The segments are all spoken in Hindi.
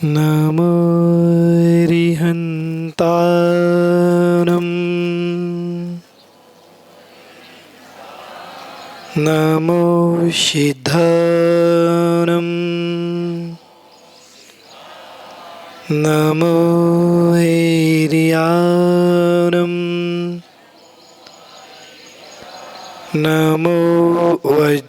नमो रिहन्तानम् नमो सिद्धानम् नमो ऐर्यानम् नमो वज्रयानम्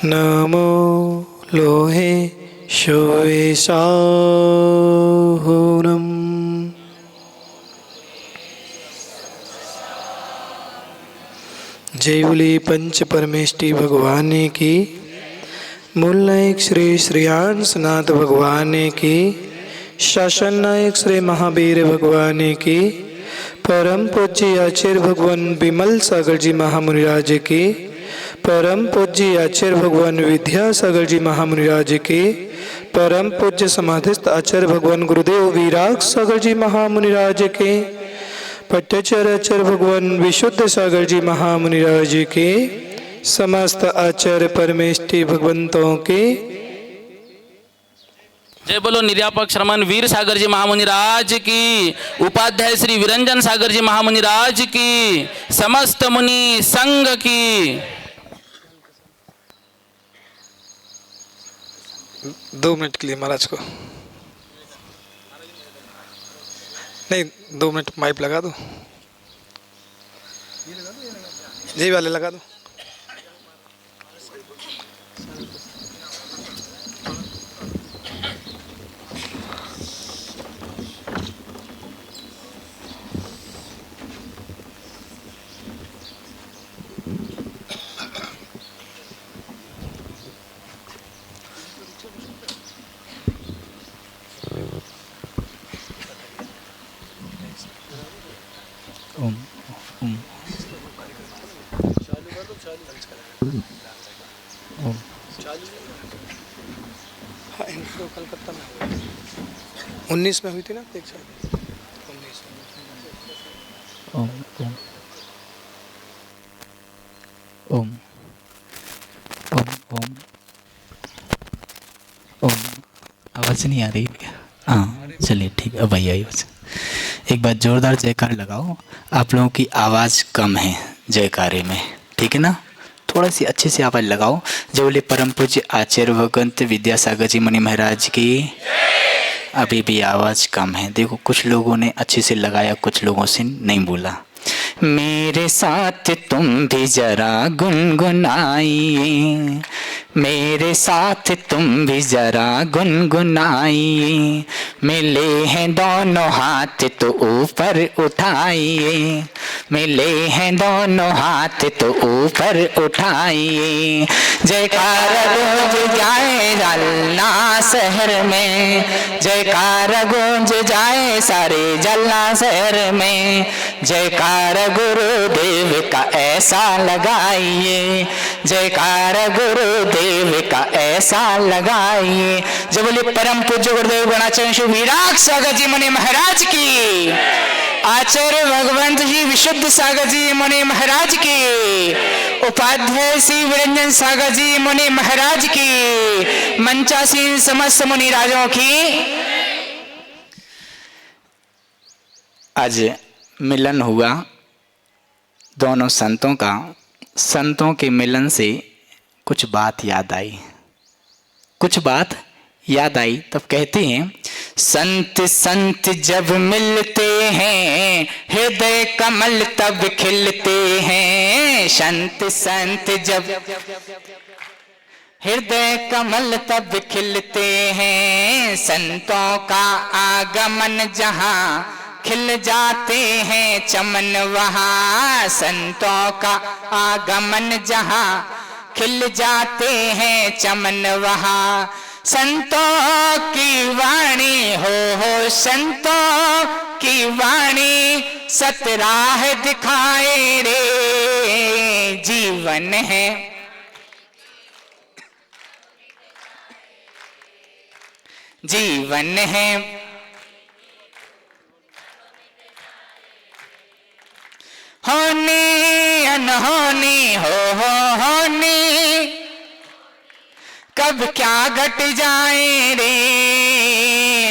नमो लोहे श्वेशाहुनम् जय बोले पंच परमेष्टि भगवान की। मूल नायक श्री श्रीयांशनाथ भगवान की। शासन नायक श्री महावीर भगवान की। परम पूज्य आचार्य भगवान विमल सागर जी महामुनिराज की। परम पूज्य आचार्य भगवान विद्यासागर जी महामुनिराज की। परम पूज्य समाधिस्थ आचार्य भगवान गुरुदेव विराग सागर जी महामुनिराज के। पट्टाचार्य आचार्य भगवान विशुद्ध सागर जी महामुनिराज के। समस्त आचार्य परमेष्टि भगवंतों के। जय बोलो निर्यापक श्रमण वीर सागर जी महामुनिराज की। उपाध्याय श्री विरंजन सागर जी महामुनिराज की। समस्त मुनि संघ की। 2 मिनट के लिए महाराज को नहीं 2 मिनट माइक लगा दो। जी वाले लगा दो। ओम ओम ओम। हाँ इंट्रो कलकत्ता में 19 में हुई थी ना। देख सकते 19 ओम ओम ओम ओम ओम ओम। आवाज़ नहीं आ रही क्या? हाँ चलिए ठीक है। अब आई आवाज़। एक बार जोरदार जयकार लगाओ। आप लोगों की आवाज़ कम है जयकारे में, ठीक है ना? थोड़ा सी अच्छे से आवाज़ लगाओ। जो बोले परम पूज्य आचार्य भगवंत विद्यासागर जी मुनि महाराज की। अभी भी आवाज़ कम है। देखो कुछ लोगों ने अच्छे से लगाया, कुछ लोगों से नहीं बोला। मेरे साथ तुम भी जरा गुनगुनाइए, मेरे साथ तुम भी जरा गुनगुनाइए। मिले हैं दोनों हाथ तो ऊपर उठाइए, मिले हैं दोनों हाथ तो ऊपर उठाइए। जयकारा गूंज जाए जलना शहर में, जयकारा गूंज जाए सारे जलना शहर में। जयकारा गुरुदेव का ऐसा लगाइए, जयकारा गुरुदेव का ऐसा लगाइए। जब बोले परम पूज्य गुरुदेव गणाचार्य श्री विराग सागर जी मुनि महाराज की। आचार्य भगवंत जी विशुद्ध सागर जी मुनि महाराज की। उपाध्याय श्री विरंजन सागर जी मुनि महाराज की। मंचासीन समस्त मुनि राजों की। आज मिलन हुआ दोनों संतों का। संतों के मिलन से कुछ बात याद आई, कुछ बात याद आई। तब कहते हैं संत संत जब मिलते हैं हृदय कमल तब खिलते हैं। संत संत जब हृदय कमल तब खिलते हैं। संतों का आगमन जहाँ खिल जाते हैं चमन वहाँ। संतों का आगमन जहाँ खिल जाते हैं चमन वहाँ। संतों की वाणी हो संतों की वाणी सतराह दिखाए रे। जीवन है जीवन है होने अनहोनी होनी, कब क्या घट जाए रे।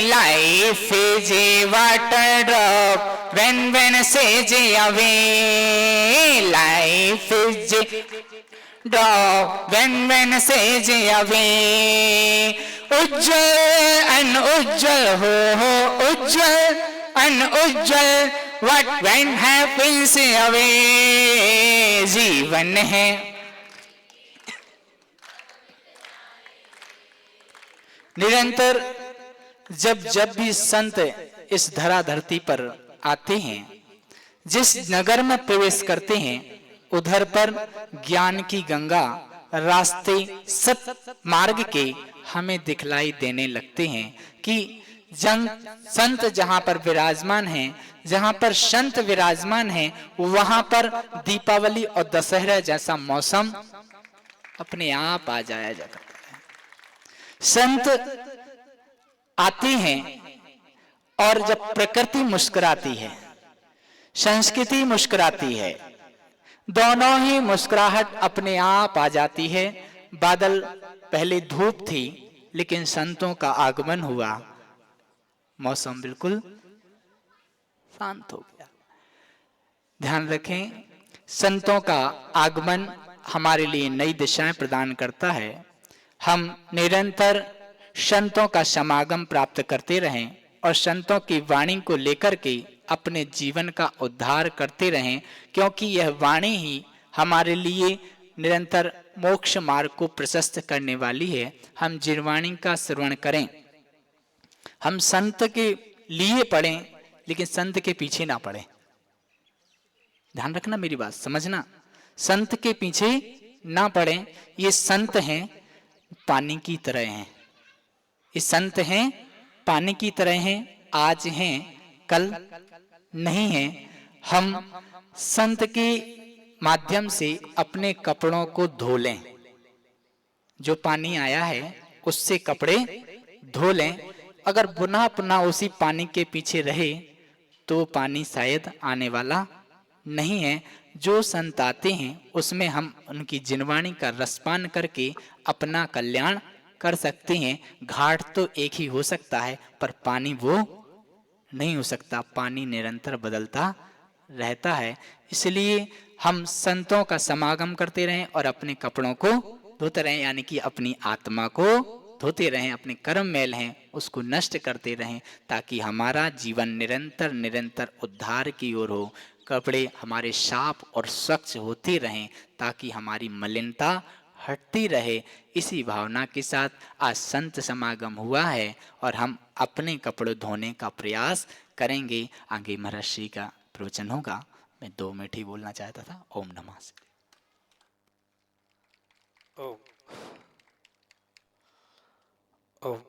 Life is a water drop when sage away, life is a drop when sage away. उज्जवल अन उज्जवल हो उज्जवल अन उज्जवल, what when happens away। जीवन है निरंतर। जब भी संत इस धरा धरती पर आते हैं, जिस नगर में प्रवेश करते हैं, उधर पर ज्ञान की गंगा, रास्ते सत मार्ग के हमें दिखलाई देने लगते हैं कि संत जहां पर विराजमान हैं, जहां पर संत विराजमान हैं, वहां पर दीपावली और दशहरा जैसा मौसम अपने आप आ जाया जाता है। संत आते हैं और जब प्रकृति मुस्कुराती है, संस्कृति मुस्कुराती है, दोनों ही मुस्कुराहट अपने आप आ जाती है। बादल पहले धूप थी, लेकिन संतों का आगमन हुआ, मौसम बिल्कुल शांत हो गया। ध्यान रखें, संतों का आगमन हमारे लिए नई दिशाएं प्रदान करता है। हम निरंतर संतों का समागम प्राप्त करते रहें और संतों की वाणी को लेकर के अपने जीवन का उद्धार करते रहें, क्योंकि यह वाणी ही हमारे लिए निरंतर मोक्ष मार्ग को प्रशस्त करने वाली है। हम जिन वाणी का श्रवण करें, हम संत के लिए पढ़ें, लेकिन संत के पीछे ना पढ़ें। ध्यान रखना, मेरी बात समझना, संत के पीछे ना पढ़ें। ये संत हैं पानी की तरह हैं, ये संत हैं पानी की तरह हैं, आज हैं कल नहीं हैं। हम संत के माध्यम से अपने कपड़ों को धो लें, जो पानी आया है उससे कपड़े धो लें। अगर पुनः पुनः उसी पानी के पीछे रहे तो पानी शायद आने वाला नहीं है। जो संत आते हैं उसमें हम उनकी जिनवाणी का रसपान करके अपना कल्याण कर सकते हैं। घाट तो एक ही हो सकता है, पर पानी वो नहीं हो सकता। पानी निरंतर बदलता रहता है। इसलिए हम संतों का समागम करते रहें और अपने कपड़ों को धोते रहें, यानी कि अपनी आत्मा को धोते रहें, अपने कर्म मैल हैं उसको नष्ट करते रहें, ताकि हमारा जीवन निरंतर निरंतर उद्धार की ओर हो। कपड़े हमारे साफ और स्वच्छ होते रहें, ताकि हमारी मलिनता हटती रहे। इसी भावना के साथ आज संत समागम हुआ है और हम अपने कपड़े धोने का प्रयास करेंगे। आगे महर्षि का प्रवचन होगा। मैं 2 मिनट ही बोलना चाहता था। ओम नमः शिवाय। ओम।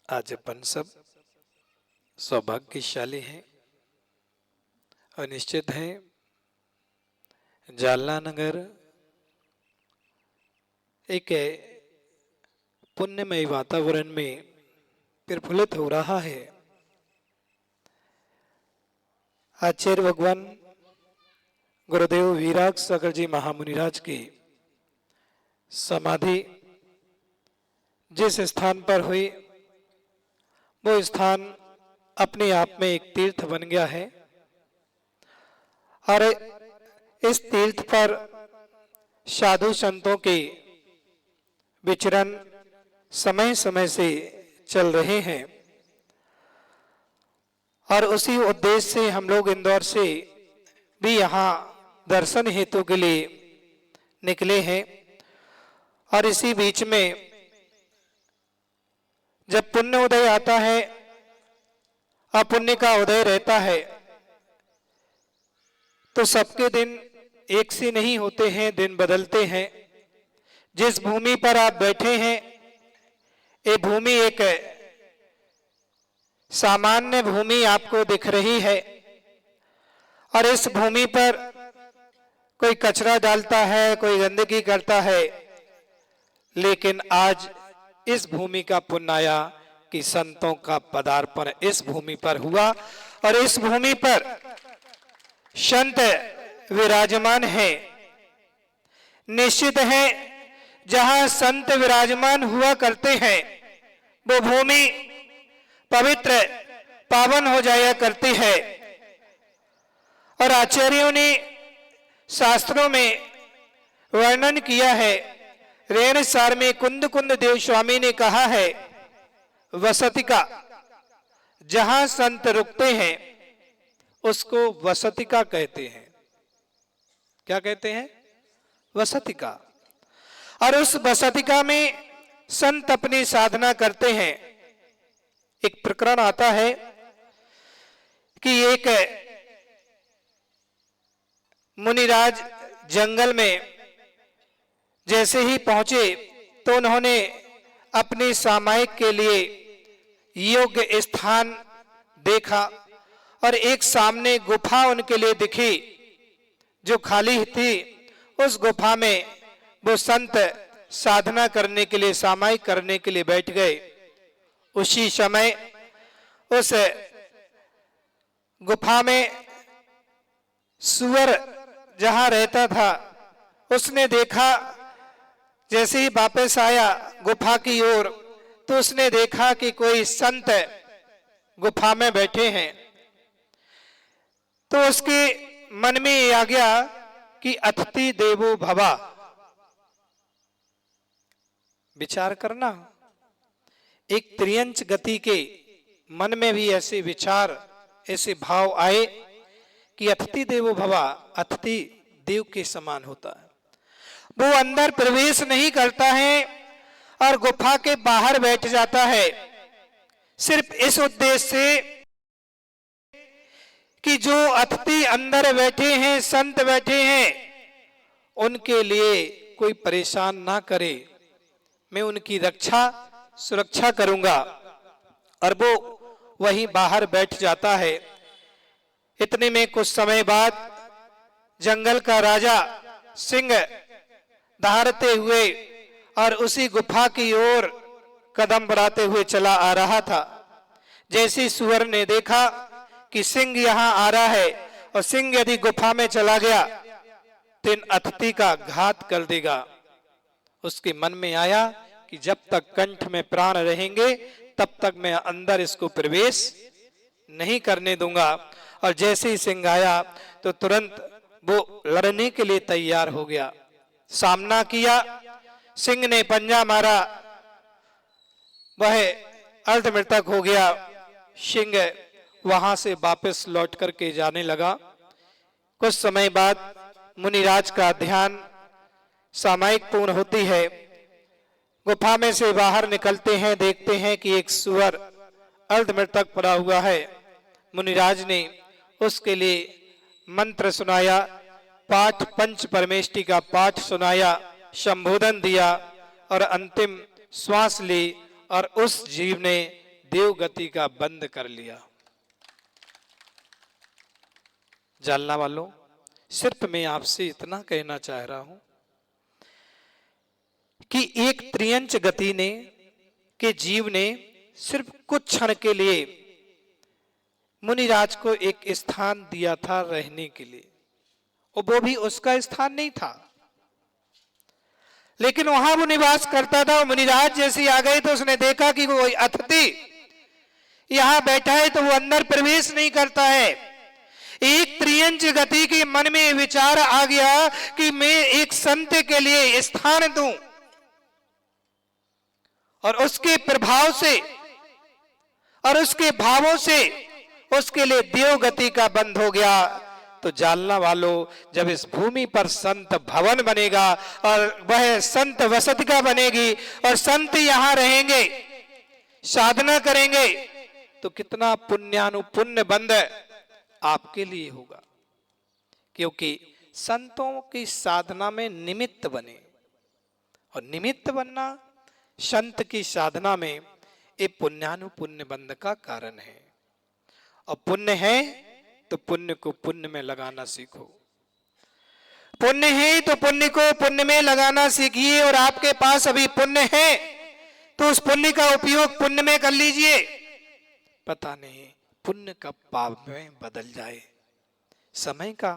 आज अपन सब सौभाग्यशाली हैं और निश्चित है जालना नगर एक पुण्यमय वातावरण में प्रफुल्लित हो रहा है। आचार्य भगवान गुरुदेव वीराग सागर जी महामुनिराज की समाधि जिस स्थान पर हुई, वो स्थान अपने आप में एक तीर्थ बन गया है और इस तीर्थ पर साधु संतों के विचरण समय समय से चल रहे हैं और उसी उद्देश्य से हम लोग इंदौर से भी यहाँ दर्शन हेतु के लिए निकले हैं। और इसी बीच में जब पुण्य उदय आता है, अपुण्य का उदय रहता है, तो सबके दिन एक से नहीं होते हैं, दिन बदलते हैं। जिस भूमि पर आप बैठे हैं, ये भूमि एक सामान्य भूमि आपको दिख रही है और इस भूमि पर कोई कचरा डालता है, कोई गंदगी करता है, लेकिन आज इस भूमि का पुण्य आया कि संतों का पदार्पण इस भूमि पर हुआ और इस भूमि पर संत विराजमान है। निश्चित है जहां संत विराजमान हुआ करते हैं वो भूमि पवित्र पावन हो जाया करती है। और आचार्यों ने शास्त्रों में वर्णन किया है। रेणसार में कुंद कुंद देव स्वामी ने कहा है, वसतिका, जहां संत रुकते हैं उसको वसतिका कहते हैं। क्या कहते हैं? वसतिका। और उस वसतिका में संत अपनी साधना करते हैं। एक प्रकरण आता है कि एक मुनिराज जंगल में जैसे ही पहुंचे तो उन्होंने अपनी सामायिक के लिए योग्य स्थान देखा और एक सामने गुफा उनके लिए दिखी जो खाली थी। उस गुफा में वो संत साधना करने के लिए, सामायिक करने के लिए बैठ गए। उसी समय उस गुफा में सुअर जहां रहता था उसने देखा, जैसे ही वापस आया गुफा की ओर तो उसने देखा कि कोई संत गुफा में बैठे हैं। तो उसके मन में ये आ गया कि अतिथि देवो भवा। विचार करना, एक त्रियंच गति के मन में भी ऐसे विचार, ऐसे भाव आए कि अतिथि देवो भवा, अतिथि देव के समान होता है। वो अंदर प्रवेश नहीं करता है और गुफा के बाहर बैठ जाता है, सिर्फ इस उद्देश्य से कि जो अतिथि अंदर बैठे हैं, संत बैठे हैं, उनके लिए कोई परेशान ना करे, मैं उनकी रक्षा सुरक्षा करूंगा। और वो वहीं बाहर बैठ जाता है। इतने में कुछ समय बाद जंगल का राजा सिंह दहाड़ते हुए और उसी गुफा की ओर कदम बढ़ाते हुए चला आ रहा था। जैसे सुअर ने देखा कि सिंह यहां आ रहा है और सिंह यदि गुफा में चला गया तो इन अतिथि का घात कर देगा, उसके मन में आया कि जब तक कंठ में प्राण रहेंगे तब तक मैं अंदर इसको प्रवेश नहीं करने दूंगा। और जैसे ही सिंह आया तो तुरंत वो लड़ने के लिए तैयार हो गया, सामना किया। सिंह ने पंजा मारा, वह अर्धमृतक हो गया। सिंह वहां से वापस लौट करके जाने लगा। कुछ समय बाद मुनिराज का ध्यान सामायिक पूर्ण होती है। गुफा में से बाहर निकलते हैं, देखते हैं कि एक सुअर अर्धमृतक पड़ा हुआ है। मुनिराज ने उसके लिए मंत्र सुनाया, पाठ पंच परमेष्टि का पाठ सुनाया, संबोधन दिया और अंतिम श्वास ली और उस जीव ने देवगति का बंद कर लिया। जानना वालों, सिर्फ मैं आपसे इतना कहना चाह रहा हूं कि एक त्रियंच गति ने के जीव ने सिर्फ कुछ क्षण के लिए मुनिराज को एक स्थान दिया था रहने के लिए, और वो भी उसका स्थान नहीं था, लेकिन वहां वो निवास करता था। मुनिराज जैसे आ गए तो उसने देखा कि कोई अतिथि यहां बैठा है तो वो अंदर प्रवेश नहीं करता है। एक त्रियंच गति के मन में विचार आ गया कि मैं एक संत के लिए स्थान दूं, और उसके प्रभाव से और उसके भावों से उसके लिए देवगति का बंद हो गया। तो जानना वालों, जब इस भूमि पर संत भवन बनेगा और वह संत वसतिका बनेगी और संत यहां रहेंगे, साधना करेंगे, तो कितना पुण्यानुपुण्य बंद आपके लिए होगा। क्योंकि संतों की साधना में निमित्त बने, और निमित्त बनना संत की साधना में ये पुण्यानुपुण्य बंध का कारण है। और पुण्य है तो पुण्य को पुण्य में लगाना सीखो, पुण्य है तो पुण्य को पुण्य में लगाना सीखिए। और आपके पास अभी पुण्य है तो उस पुण्य का उपयोग पुण्य में कर लीजिए। पता नहीं पुण्य कब पाप में बदल जाए, समय का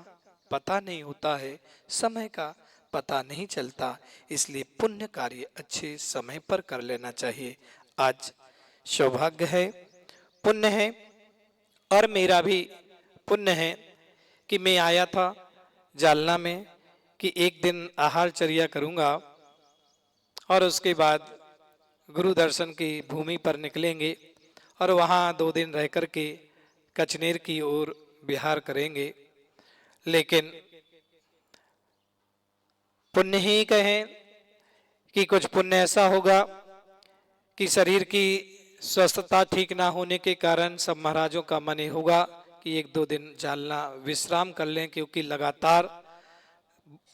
पता नहीं होता है, समय का पता नहीं चलता, इसलिए पुण्य कार्य अच्छे समय पर कर लेना चाहिए। आज सौभाग्य है, पुण्य है, और मेरा भी पुण्य है कि मैं आया था जालना में कि एक दिन आहारचर्या करूंगा और उसके बाद गुरु दर्शन की भूमि पर निकलेंगे और वहाँ 2 दिन रह कर के कचनेर की ओर विहार करेंगे। लेकिन पुण्य ही कहें कि कुछ पुण्य ऐसा होगा कि शरीर की स्वस्थता ठीक ना होने के कारण सब महाराजों का मन ये होगा कि 1-2 दिन जालना विश्राम कर लें, क्योंकि लगातार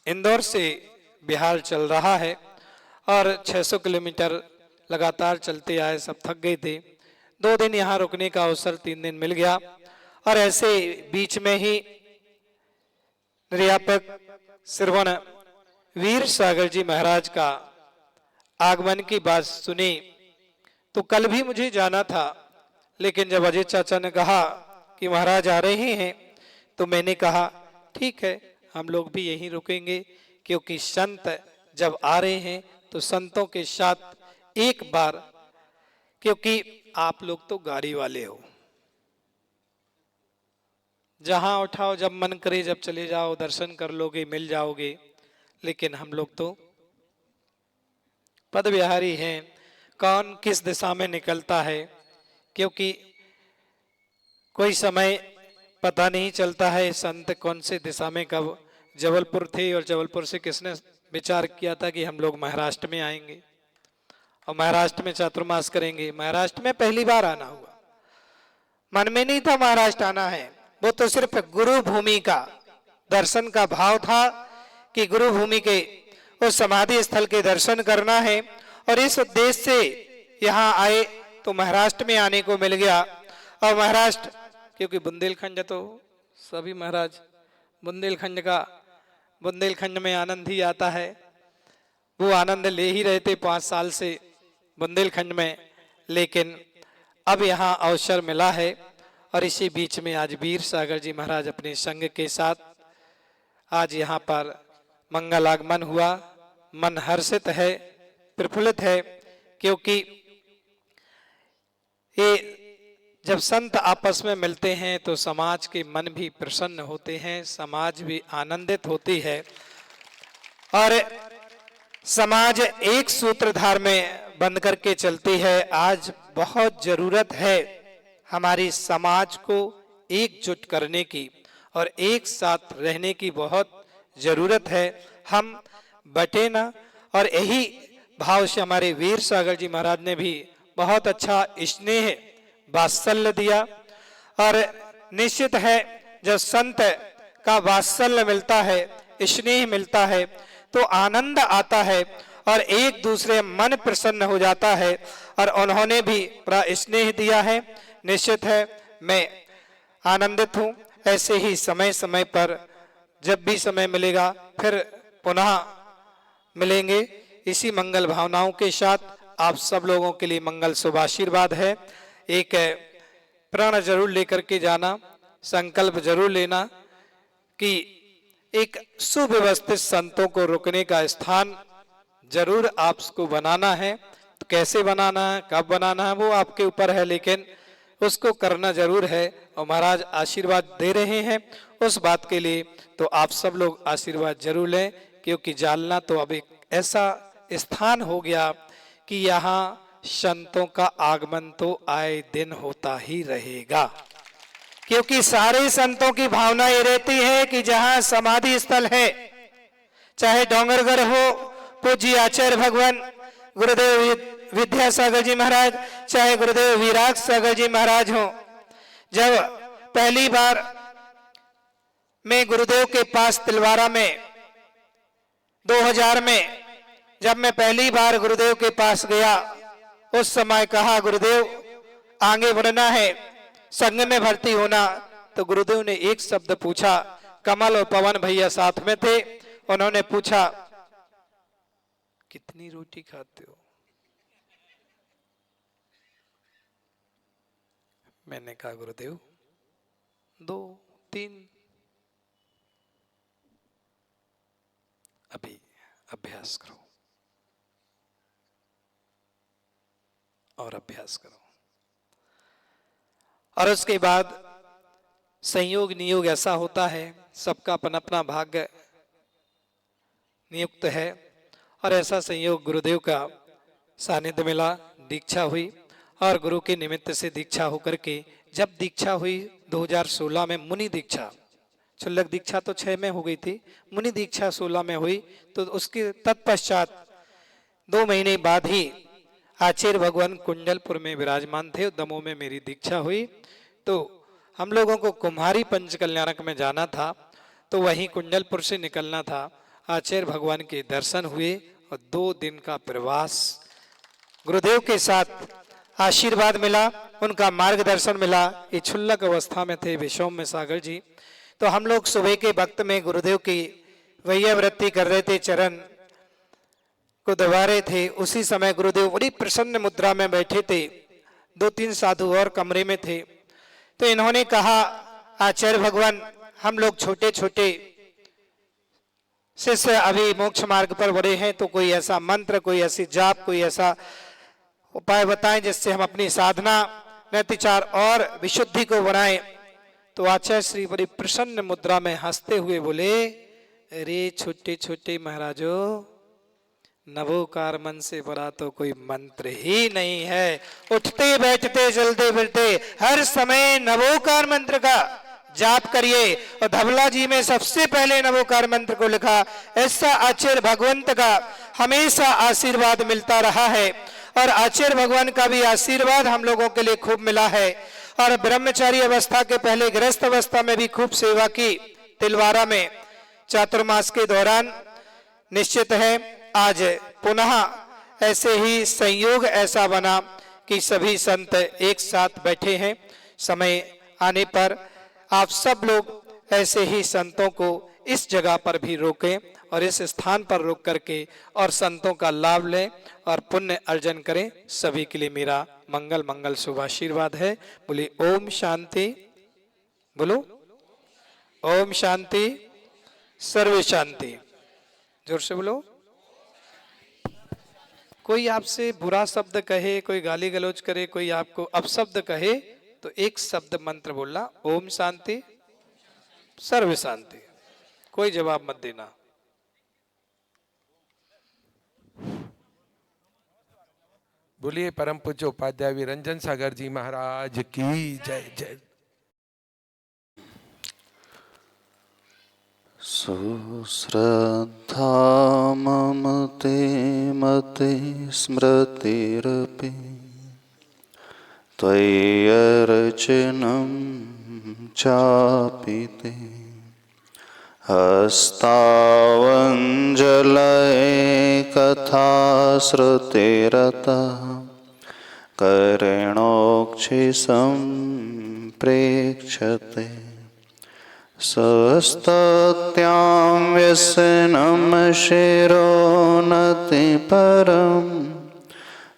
इंदौर से बिहार चल रहा है और 600 किलोमीटर लगातार चलते आए, सब थक गए थे। 2 दिन यहाँ रुकने का अवसर 3 दिन मिल गया और ऐसे बीच में ही निर्यापक श्रवण वीर सागर जी महाराज का आगमन की बात सुनी। तो कल भी मुझे जाना था, लेकिन जब अजय चाचा ने कहा कि महाराज आ रहे हैं तो मैंने कहा ठीक है, हम लोग भी यहीं रुकेंगे, क्योंकि संत जब आ रहे हैं तो संतों के साथ एक बार, क्योंकि आप लोग तो गाड़ी वाले हो, जहां उठाओ जब मन करे जब चले जाओ, दर्शन कर लोगे, मिल जाओगे। लेकिन हम लोग तो पद विहारी हैं, कौन किस दिशा में निकलता है, क्योंकि कोई समय पता नहीं चलता है संत कौन से दिशा में कब जबलपुर थे, और जबलपुर से किसने विचार किया था कि हम लोग महाराष्ट्र में आएंगे और महाराष्ट्र में चातुर्मास करेंगे। महाराष्ट्र में पहली बार आना हुआ, मन में नहीं था महाराष्ट्र आना है, वो तो सिर्फ गुरु भूमि का दर्शन का भाव था कि गुरु भूमि के उस समाधि स्थल के दर्शन करना है, और इस उद्देश्य से यहाँ आए तो महाराष्ट्र में आने को मिल गया। और महाराष्ट्र, क्योंकि बुंदेलखंड तो सभी महाराज बुंदेलखंड में आनंद ही आता है, वो आनंद ले ही रहे थे 5 साल से बुंदेलखंड में, लेकिन अब यहाँ अवसर मिला है। और इसी बीच में आज वीर सागर जी महाराज अपने संघ के साथ आज यहाँ पर मंगल आगमन हुआ। मन हर्षित है, प्रफुल्लित है, क्योंकि ये जब संत आपस में मिलते हैं तो समाज के मन भी प्रसन्न होते हैं, समाज भी आनंदित होती है, और समाज एक सूत्रधार में बंध करके चलती है। आज बहुत जरूरत है हमारी समाज को एकजुट करने की और एक साथ रहने की बहुत जरूरत है। हम बटे ना, और यही भाव से हमारे वीर सागर जी महाराज ने भी बहुत अच्छा स्नेह वात्सल्य दिया। और निश्चित है जब संत का वात्सल्य मिलता है, स्नेह मिलता है, तो आनंद आता है और एक दूसरे मन प्रसन्न हो जाता है, और उन्होंने भी बड़ा स्नेह दिया है। निश्चित है मैं आनंदित हूँ। ऐसे ही समय समय पर जब भी समय मिलेगा फिर पुनः मिलेंगे इसी मंगल भावनाओं के साथ। आप सब लोगों के लिए मंगल शुभ आशीर्वाद है। एक प्रण जरूर लेकर के जाना, संकल्प जरूर लेना कि एक सुव्यवस्थित संतों को रुकने का स्थान जरूर आपको बनाना है। तो कैसे बनाना है, कब बनाना है, वो आपके ऊपर है, लेकिन उसको करना जरूर है। और महाराज आशीर्वाद दे रहे हैं उस बात के लिए, तो आप सब लोग आशीर्वाद जरूर लें, क्योंकि जालना तो अब एक ऐसा स्थान हो गया कि यहाँ संतों का आगमन तो आए दिन होता ही रहेगा। क्योंकि सारे संतों की भावना ये रहती है कि जहां समाधि स्थल है, चाहे डोंगरगढ़ हो, पूज्य आचार्य भगवान गुरुदेव विद्यासागर जी महाराज, चाहे गुरुदेव विराग सागर जी महाराज हो। जब पहली बार मैं गुरुदेव के पास तिलवारा में 2000 में जब मैं पहली बार गुरुदेव के पास गया, उस समय कहा गुरुदेव आगे बढ़ना है, संघ में भर्ती होना। तो गुरुदेव ने एक शब्द पूछा, कमल और पवन भैया साथ में थे, उन्होंने पूछा कितनी रोटी खाते हो? मैंने कहा गुरुदेव 2-3। अभ्यास करो और अभ्यास करो। और उसके बाद संयोग नियोग ऐसा होता है, सबका अपना अपना भाग्य नियुक्त है। और ऐसा संयोग गुरुदेव का सानिध्य मिला, दीक्षा हुई और गुरु के निमित्त से दीक्षा होकर के जब दीक्षा हुई 2016 में मुनि दीक्षा, क्षुल्लक दीक्षा तो 6 में हो गई थी, मुनि दीक्षा 16 में हुई। तो उसके तत्पश्चात 2 महीने बाद ही आचार्य भगवान कुंडलपुर में विराजमान थे। दमोह में मेरी दीक्षा हुई। तो हम लोगों को कुम्हारी पंच कल्याणक में जाना था, तो वहीं कुंडलपुर से निकलना था। आचार्य भगवान के दर्शन हुए और 2 दिन का प्रवास गुरुदेव के साथ आशीर्वाद मिला, उनका मार्गदर्शन मिला। ये क्षुल्लक अवस्था में थे विश्वम्भर सागर जी। तो हम लोग सुबह के वक्त में गुरुदेव की वैयावृत्ति कर रहे थे, चरण को दबा रहे थे। उसी समय गुरुदेव बड़ी प्रसन्न मुद्रा में बैठे थे, 2-3 साधु और कमरे में थे। तो इन्होंने कहा, आचार्य भगवान हम लोग छोटे छोटे शिष्य अभी मोक्ष मार्ग पर बढ़े हैं, तो कोई ऐसा मंत्र, कोई ऐसी जाप, कोई ऐसा उपाय बताएं जिससे हम अपनी साधना नैतिचार और विशुद्धि को बनाएं। तो आचार्य श्री बड़ी प्रसन्न मुद्रा में हंसते हुए बोले, अरे छोटे छोटे महाराजो, नवोकार मन से बड़ा तो कोई मंत्र ही नहीं है। उठते बैठते चलते फिरते हर समय नवोकार मंत्र का जाप करिए। और धवला जी में सबसे पहले नवोकार मंत्र को लिखा। ऐसा आचार्य भगवंत का हमेशा आशीर्वाद मिलता रहा है और आचार्य भगवान का भी आशीर्वाद हम लोगों के लिए खूब मिला है। और ब्रह्मचारी अवस्था के पहले गृहस्थ अवस्था में भी खूब सेवा की तिलवारा में चातुर्मास के दौरान। निश्चित है आज पुनः ऐसे ही संयोग ऐसा बना कि सभी संत एक साथ बैठे हैं। समय आने पर आप सब लोग ऐसे ही संतों को इस जगह पर भी रोकें और इस स्थान पर रोक करके और संतों का लाभ लें और पुण्य अर्जन करें। सभी के लिए मेरा मंगल मंगल शुभ आशीर्वाद है। बोले ओम शांति, बोलो ओम शांति, सर्व शांति। जोर से बोलो। कोई आपसे बुरा शब्द कहे, कोई गाली गलौज करे, कोई आपको अपशब्द कहे, तो एक शब्द मंत्र बोलना, ओम शांति सर्व शांति। कोई जवाब मत देना। बोलिए परम पूज्य उपाध्याय विरंजन सागर जी महाराज की जय जय। सुश्रद्धा मम ते मते स्मृतिरपि त्वय्यर्चनं चापि ते हस्तावञ्जलये कथा श्रुतिरता करेणोक्षि सम्प्रेक्ष्यते सस्तत्यां व्यसनं शिरोनति परं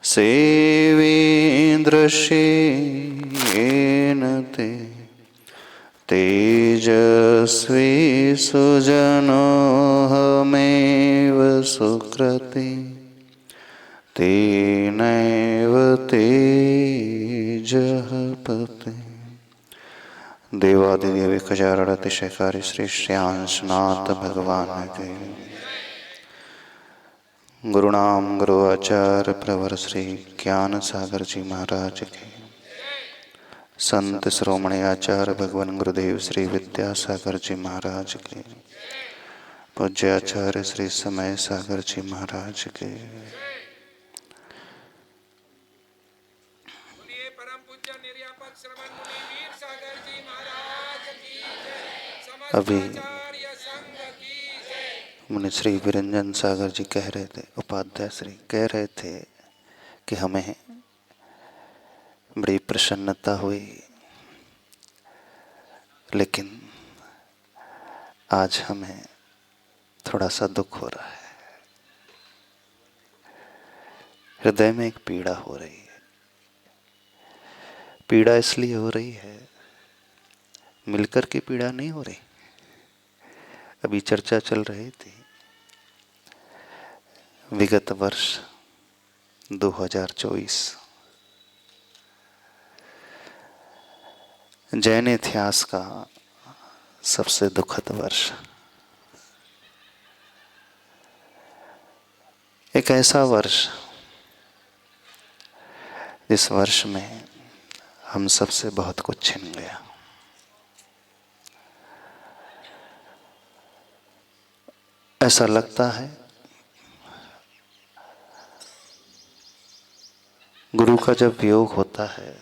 सेवीन्द्रशेन ते तेजस्वी सुजनोऽहमेव सुकृति तेनैव तेजः पते। देवादिदेव 1000 अतिशयकारी श्री श्रेयांशनाथ भगवान के गुरुनाम गुरु आचार्य प्रवर श्री ज्ञान सागर जी महाराज के संत श्रोमणी आचार्य भगवान गुरुदेव श्री विद्यासागर जी महाराज के पूज्य आचार्य श्री समय सागर जी महाराज के अभी मुनि श्री विरंजन सागर जी कह रहे थे, उपाध्याय श्री कह रहे थे कि हमें बड़ी प्रसन्नता हुई, लेकिन आज हमें थोड़ा सा दुख हो रहा है। हृदय में एक पीड़ा हो रही है। पीड़ा इसलिए हो रही है, मिलकर की पीड़ा नहीं हो रही। अभी चर्चा चल रही थी विगत वर्ष 2024 जैन इतिहास का सबसे दुखद वर्ष, एक ऐसा वर्ष जिस वर्ष में हम सबसे बहुत कुछ छिन गया। ऐसा लगता है गुरु का जब वियोग होता है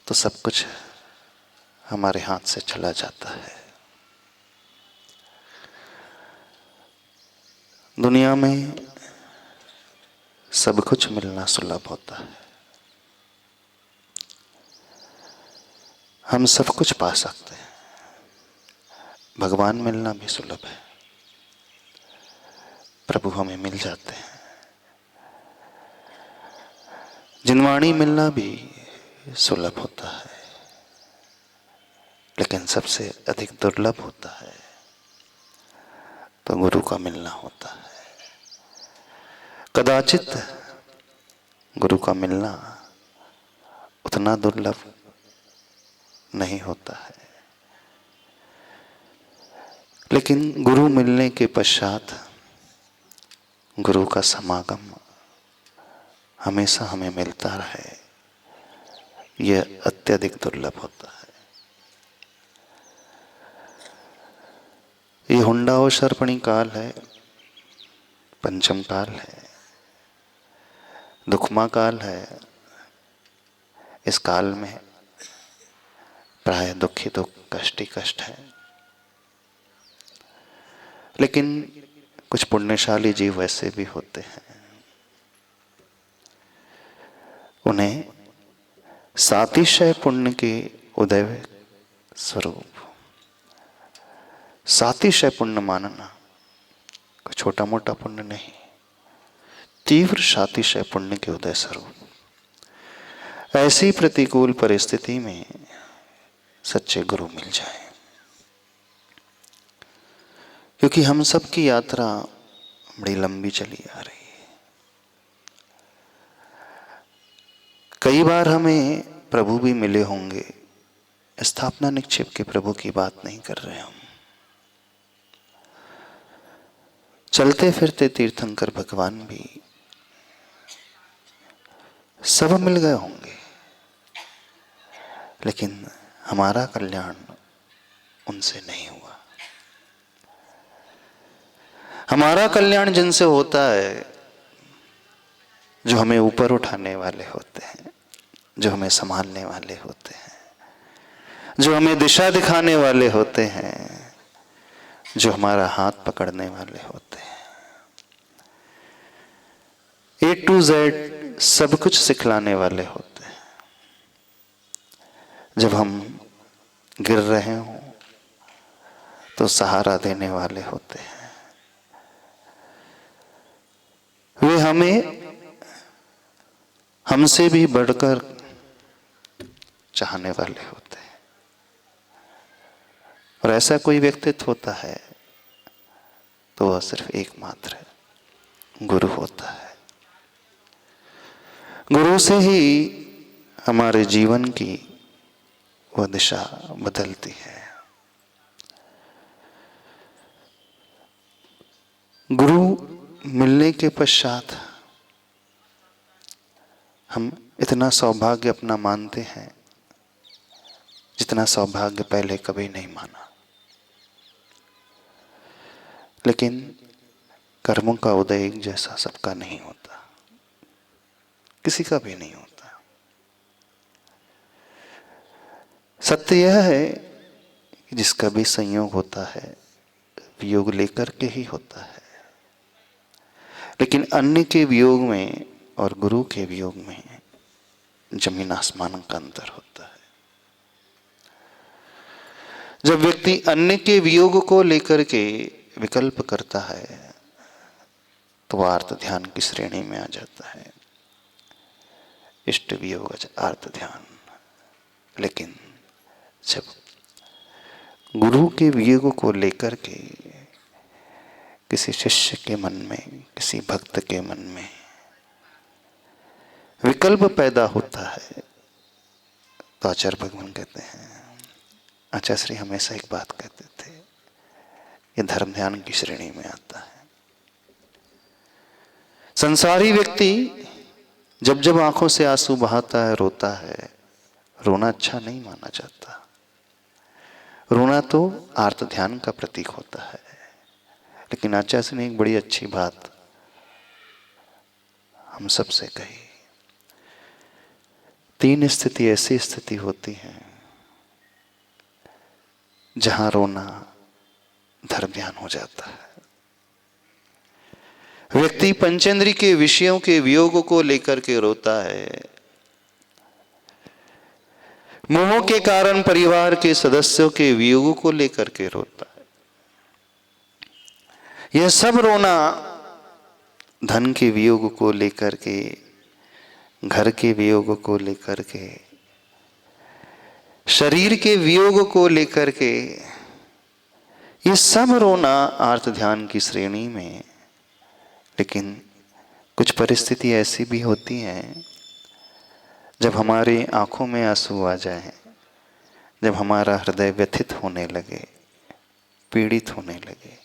तो सब कुछ हमारे हाथ से चला जाता है। दुनिया में सब कुछ मिलना सुलभ होता है, हम सब कुछ पा सकते हैं, भगवान मिलना भी सुलभ है, प्रभु हमें मिल जाते हैं, जिनवाणी मिलना भी सुलभ होता है, लेकिन सबसे अधिक दुर्लभ होता है तो गुरु का मिलना होता है। कदाचित गुरु का मिलना उतना दुर्लभ नहीं होता है, लेकिन गुरु मिलने के पश्चात गुरु का समागम हमेशा हमें मिलता रहे, यह अत्यधिक दुर्लभ होता है। ये हुंडावसर्पणी काल है, पंचम काल है, दुखमा काल है। इस काल में प्राय दुखी दुख, कष्ट ही कष्ट है, लेकिन कुछ पुण्यशाली जीव वैसे भी होते हैं, उन्हें सातिशय पुण्य के उदय स्वरूप, सातिशय पुण्य मानना कोई छोटा मोटा पुण्य नहीं, तीव्र सातिशय पुण्य के उदय स्वरूप ऐसी प्रतिकूल परिस्थिति में सच्चे गुरु मिल जाए। क्योंकि हम सब की यात्रा बड़ी लंबी चली आ रही है। कई बार हमें प्रभु भी मिले होंगे, स्थापना निक्षेप के प्रभु की बात नहीं कर रहे हम। चलते फिरते तीर्थंकर भगवान भी सब मिल गए होंगे, लेकिन हमारा कल्याण उनसे नहीं हुआ। हमारा कल्याण जिनसे होता है जो हमें ऊपर उठाने वाले होते हैं, जो हमें संभालने वाले होते हैं, जो हमें दिशा दिखाने वाले होते हैं, जो हमारा हाथ पकड़ने वाले होते हैं, A to Z सब कुछ सिखलाने वाले होते हैं। जब हम गिर रहे हों तो सहारा देने वाले होते हैं। वे हमें हमसे भी बढ़कर चाहने वाले होते हैं। और ऐसा कोई व्यक्तित्व होता है तो वह सिर्फ एकमात्र गुरु होता है। गुरु से ही हमारे जीवन की वह दिशा बदलती है। गुरु मिलने के पश्चात हम इतना सौभाग्य अपना मानते हैं जितना सौभाग्य पहले कभी नहीं माना। लेकिन कर्मों का उदय एक जैसा सबका नहीं होता, किसी का भी नहीं होता। सत्य यह है कि जिसका भी संयोग होता है वियोग लेकर के ही होता है, लेकिन अन्य के वियोग में और गुरु के वियोग में जमीन आसमान का अंतर होता है। जब व्यक्ति अन्य के वियोग को लेकर के विकल्प करता है तो वह आर्त ध्यान की श्रेणी में आ जाता है, इष्ट वियोग आर्त ध्यान। लेकिन जब गुरु के वियोग को लेकर के किसी शिष्य के मन में, किसी भक्त के मन में विकल्प पैदा होता है तो आचार्य भगवान कहते हैं, आचार्य श्री हमेशा एक बात कहते थे, ये धर्म ध्यान की श्रेणी में आता है। संसारी व्यक्ति जब जब आंखों से आंसू बहाता है, रोता है, रोना अच्छा नहीं माना जाता। रोना तो आर्त ध्यान का प्रतीक होता है। लेकिन आचार्य ने एक बड़ी अच्छी बात हम सबसे कही, 3 स्थिति ऐसी स्थिति होती है जहां रोना धर्म ध्यान हो जाता है। व्यक्ति पंचेंद्रिय के विषयों के वियोग को लेकर के रोता है, मोह के कारण परिवार के सदस्यों के वियोग को लेकर के रोता है। यह सब रोना धन के वियोग को लेकर के, घर के वियोग को लेकर के, शरीर के वियोग को लेकर के, ये सब रोना आर्त ध्यान की श्रेणी में। लेकिन कुछ परिस्थिति ऐसी भी होती हैं जब हमारी आंखों में आंसू आ जाए, जब हमारा हृदय व्यथित होने लगे, पीड़ित होने लगे,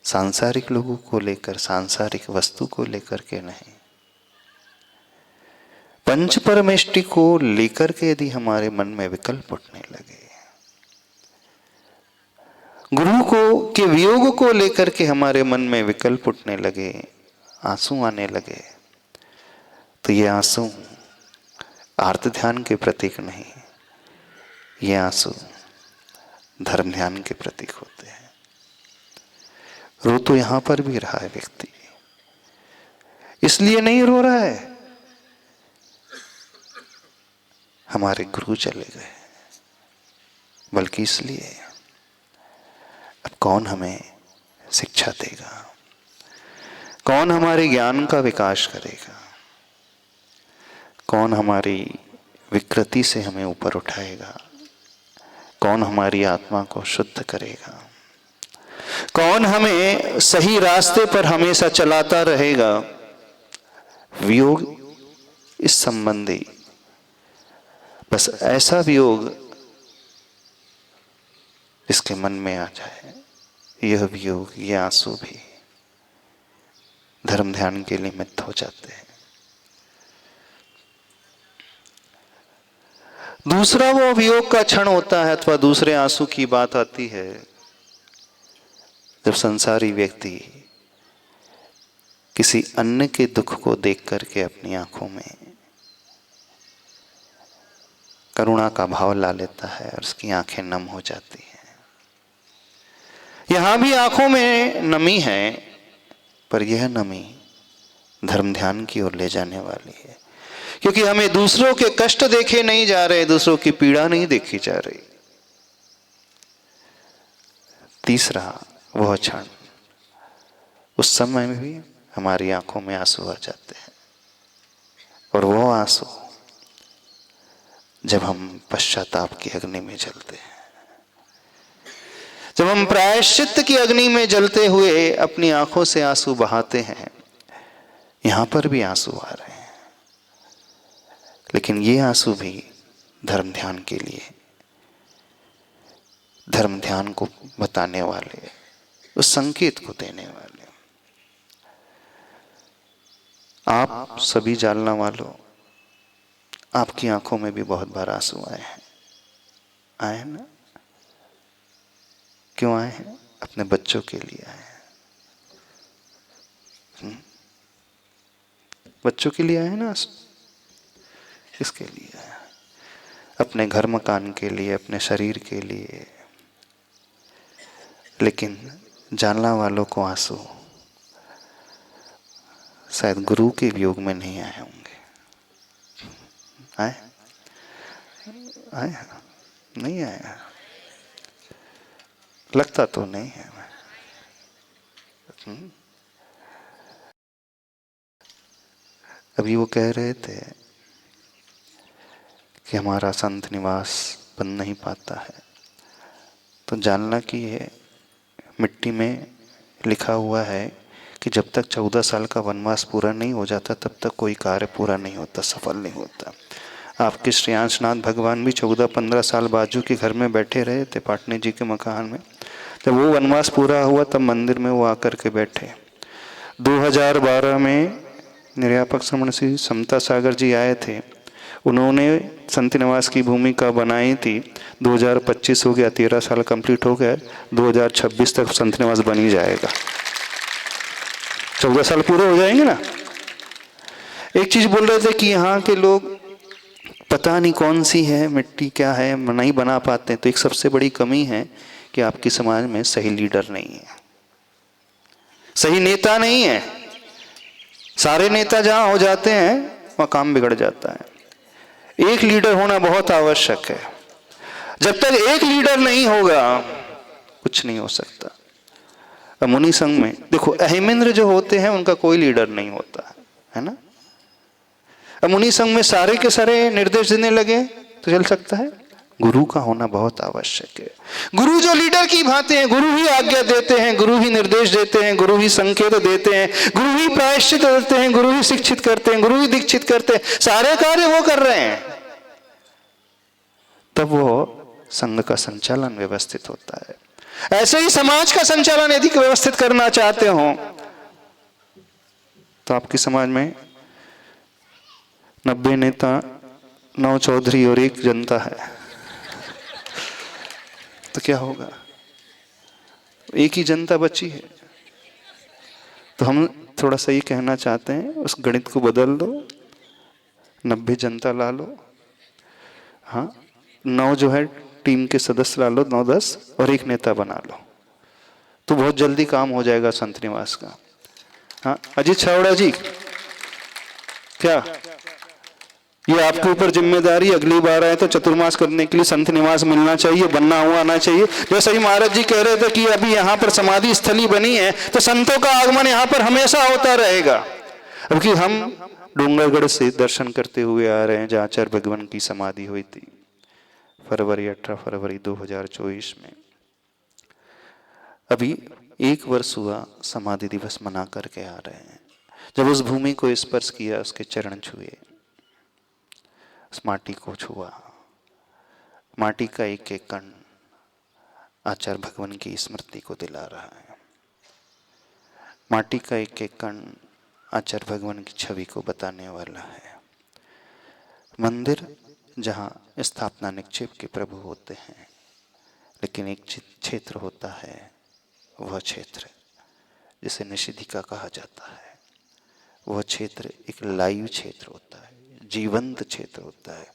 सांसारिक लोगों को लेकर, सांसारिक वस्तु को लेकर के नहीं, पंच परमेष्टि को लेकर के यदि हमारे मन में विकल्प उठने लगे, गुरु को के वियोग को लेकर के हमारे मन में विकल्प उठने लगे, आंसू आने लगे, तो ये आंसू आर्त ध्यान के प्रतीक नहीं, ये आंसू धर्म ध्यान के प्रतीक होते हैं। रो तो यहां पर भी रहा है व्यक्ति, इसलिए नहीं रो रहा है हमारे गुरु चले गए, बल्कि इसलिए अब कौन हमें शिक्षा देगा, कौन हमारे ज्ञान का विकास करेगा, कौन हमारी विकृति से हमें ऊपर उठाएगा, कौन हमारी आत्मा को शुद्ध करेगा, कौन हमें सही रास्ते पर हमेशा चलाता रहेगा। वियोग इस संबंधी बस ऐसा वियोग इसके मन में आ जाए, यह वियोग, ये आंसू भी धर्म ध्यान के निमित्त हो जाते हैं। दूसरा वो वियोग का क्षण होता है अथवा दूसरे आंसू की बात आती है जब संसारी व्यक्ति किसी अन्य के दुख को देख करके अपनी आंखों में करुणा का भाव ला लेता है और उसकी आंखें नम हो जाती हैं। यहां भी आंखों में नमी है, पर यह नमी धर्म ध्यान की ओर ले जाने वाली है, क्योंकि हमें दूसरों के कष्ट देखे नहीं जा रहे, दूसरों की पीड़ा नहीं देखी जा रही। तीसरा वह क्षण, उस समय में भी हमारी आंखों में आंसू आ जाते हैं, और वो आंसू जब हम पश्चाताप की अग्नि में जलते हैं, जब हम प्रायश्चित की अग्नि में जलते हुए अपनी आंखों से आंसू बहाते हैं, यहां पर भी आंसू आ रहे हैं, लेकिन ये आंसू भी धर्म ध्यान के लिए, धर्म ध्यान को बताने वाले, उस संकेत को देने वाले। आप सभी जालना वालों, आपकी आंखों में भी बहुत बार आंसू आए हैं, आए हैं ना? क्यों आए हैं? अपने बच्चों के लिए आए हैं। बच्चों के लिए आए हैं ना? किसके लिए आए हैं? अपने घर मकान के लिए, अपने शरीर के लिए। लेकिन जानना वालों को आंसू शायद गुरु के वियोग में नहीं आए होंगे। आए? आए? नहीं आया, लगता तो नहीं है। अभी वो कह रहे थे कि हमारा संत निवास बन नहीं पाता है, तो जानना कि ये मिट्टी में लिखा हुआ है कि जब तक 14 साल का वनवास पूरा नहीं हो जाता तब तक कोई कार्य पूरा नहीं होता, सफल नहीं होता। आपके श्री अंशनाथ भगवान भी 14-15 साल बाजू के घर में बैठे रहे थे, पाटनी जी के मकान में। जब वो वनवास पूरा हुआ तब मंदिर में वो आकर के बैठे। 2012 में निर्यापक श्रमण श्री समता सागर जी आए थे, उन्होंने संत निवास की भूमिका बनाई थी। 2025 हो गया, 13 साल कंप्लीट हो गया, 2026 तक संत निवास बन ही जाएगा। 14 साल पूरे हो जाएंगे ना। एक चीज बोल रहे थे कि यहाँ के लोग पता नहीं कौन सी है मिट्टी क्या है, नहीं बना पाते। तो एक सबसे बड़ी कमी है कि आपके समाज में सही लीडर नहीं है, सही नेता नहीं है। सारे नेता जहां हो जाते हैं वहां काम बिगड़ जाता है। एक लीडर होना बहुत आवश्यक है। जब तक एक लीडर नहीं होगा कुछ नहीं हो सकता। मुनि संघ में देखो, अहिमेंद्र जो होते हैं उनका कोई लीडर नहीं होता है ना। मुनि संघ में सारे के सारे निर्देश देने लगे तो चल सकता है। गुरु का होना बहुत आवश्यक है। गुरु जो लीडर की भांति हैं, गुरु ही आज्ञा देते हैं, गुरु ही निर्देश देते हैं, गुरु ही संकेत देते हैं, गुरु ही प्रायश्चित देते हैं, गुरु ही शिक्षित करते हैं, गुरु ही दीक्षित करते हैं, सारे कार्य वो कर रहे हैं। तब वो संघ का संचालन व्यवस्थित होता है। ऐसे ही समाज का संचालन यदि व्यवस्थित करना चाहते हो तो आपके समाज में 90 नेता, 9 चौधरी और 1 जनता है तो क्या होगा? एक ही जनता बची है। तो हम थोड़ा सा ये कहना चाहते हैं, उस गणित को बदल दो, 90 जनता ला लो, हाँ 9 जो है टीम के सदस्य ला लो, 9-10 और 1 नेता बना लो, तो बहुत जल्दी काम हो जाएगा संत निवास का। हाँ अजीत छावड़ा जी, क्या ये आपके ऊपर जिम्मेदारी, अगली बार आए तो चतुर्मास करने के लिए संत निवास मिलना चाहिए, बनना हुआ आना चाहिए। जैसे ही महाराज जी कह रहे थे कि अभी यहाँ पर समाधि स्थली बनी है तो संतों का आगमन यहाँ पर हमेशा होता रहेगा। अब कि हम डूंगरगढ़ से दर्शन करते हुए आ रहे हैं जहाँ आचार्य भगवान की समाधि हुई थी 18 फरवरी 2024 में। अभी 1 वर्ष हुआ समाधि दिवस मना करके आ रहे हैं। जब उस भूमि को स्पर्श किया, उसके चरण छुए, उस माटी को छुआ, माटी का एक एक कण आचार्य भगवान की स्मृति को दिला रहा है। माटी का एक एक कण आचार्य भगवान की छवि को बताने वाला है। मंदिर जहाँ स्थापना निक्षेप के प्रभु होते हैं, लेकिन एक क्षेत्र होता है, वह क्षेत्र जिसे निषेधिका कहा जाता है, वह क्षेत्र एक लाइव क्षेत्र होता है, जीवंत क्षेत्र होता है।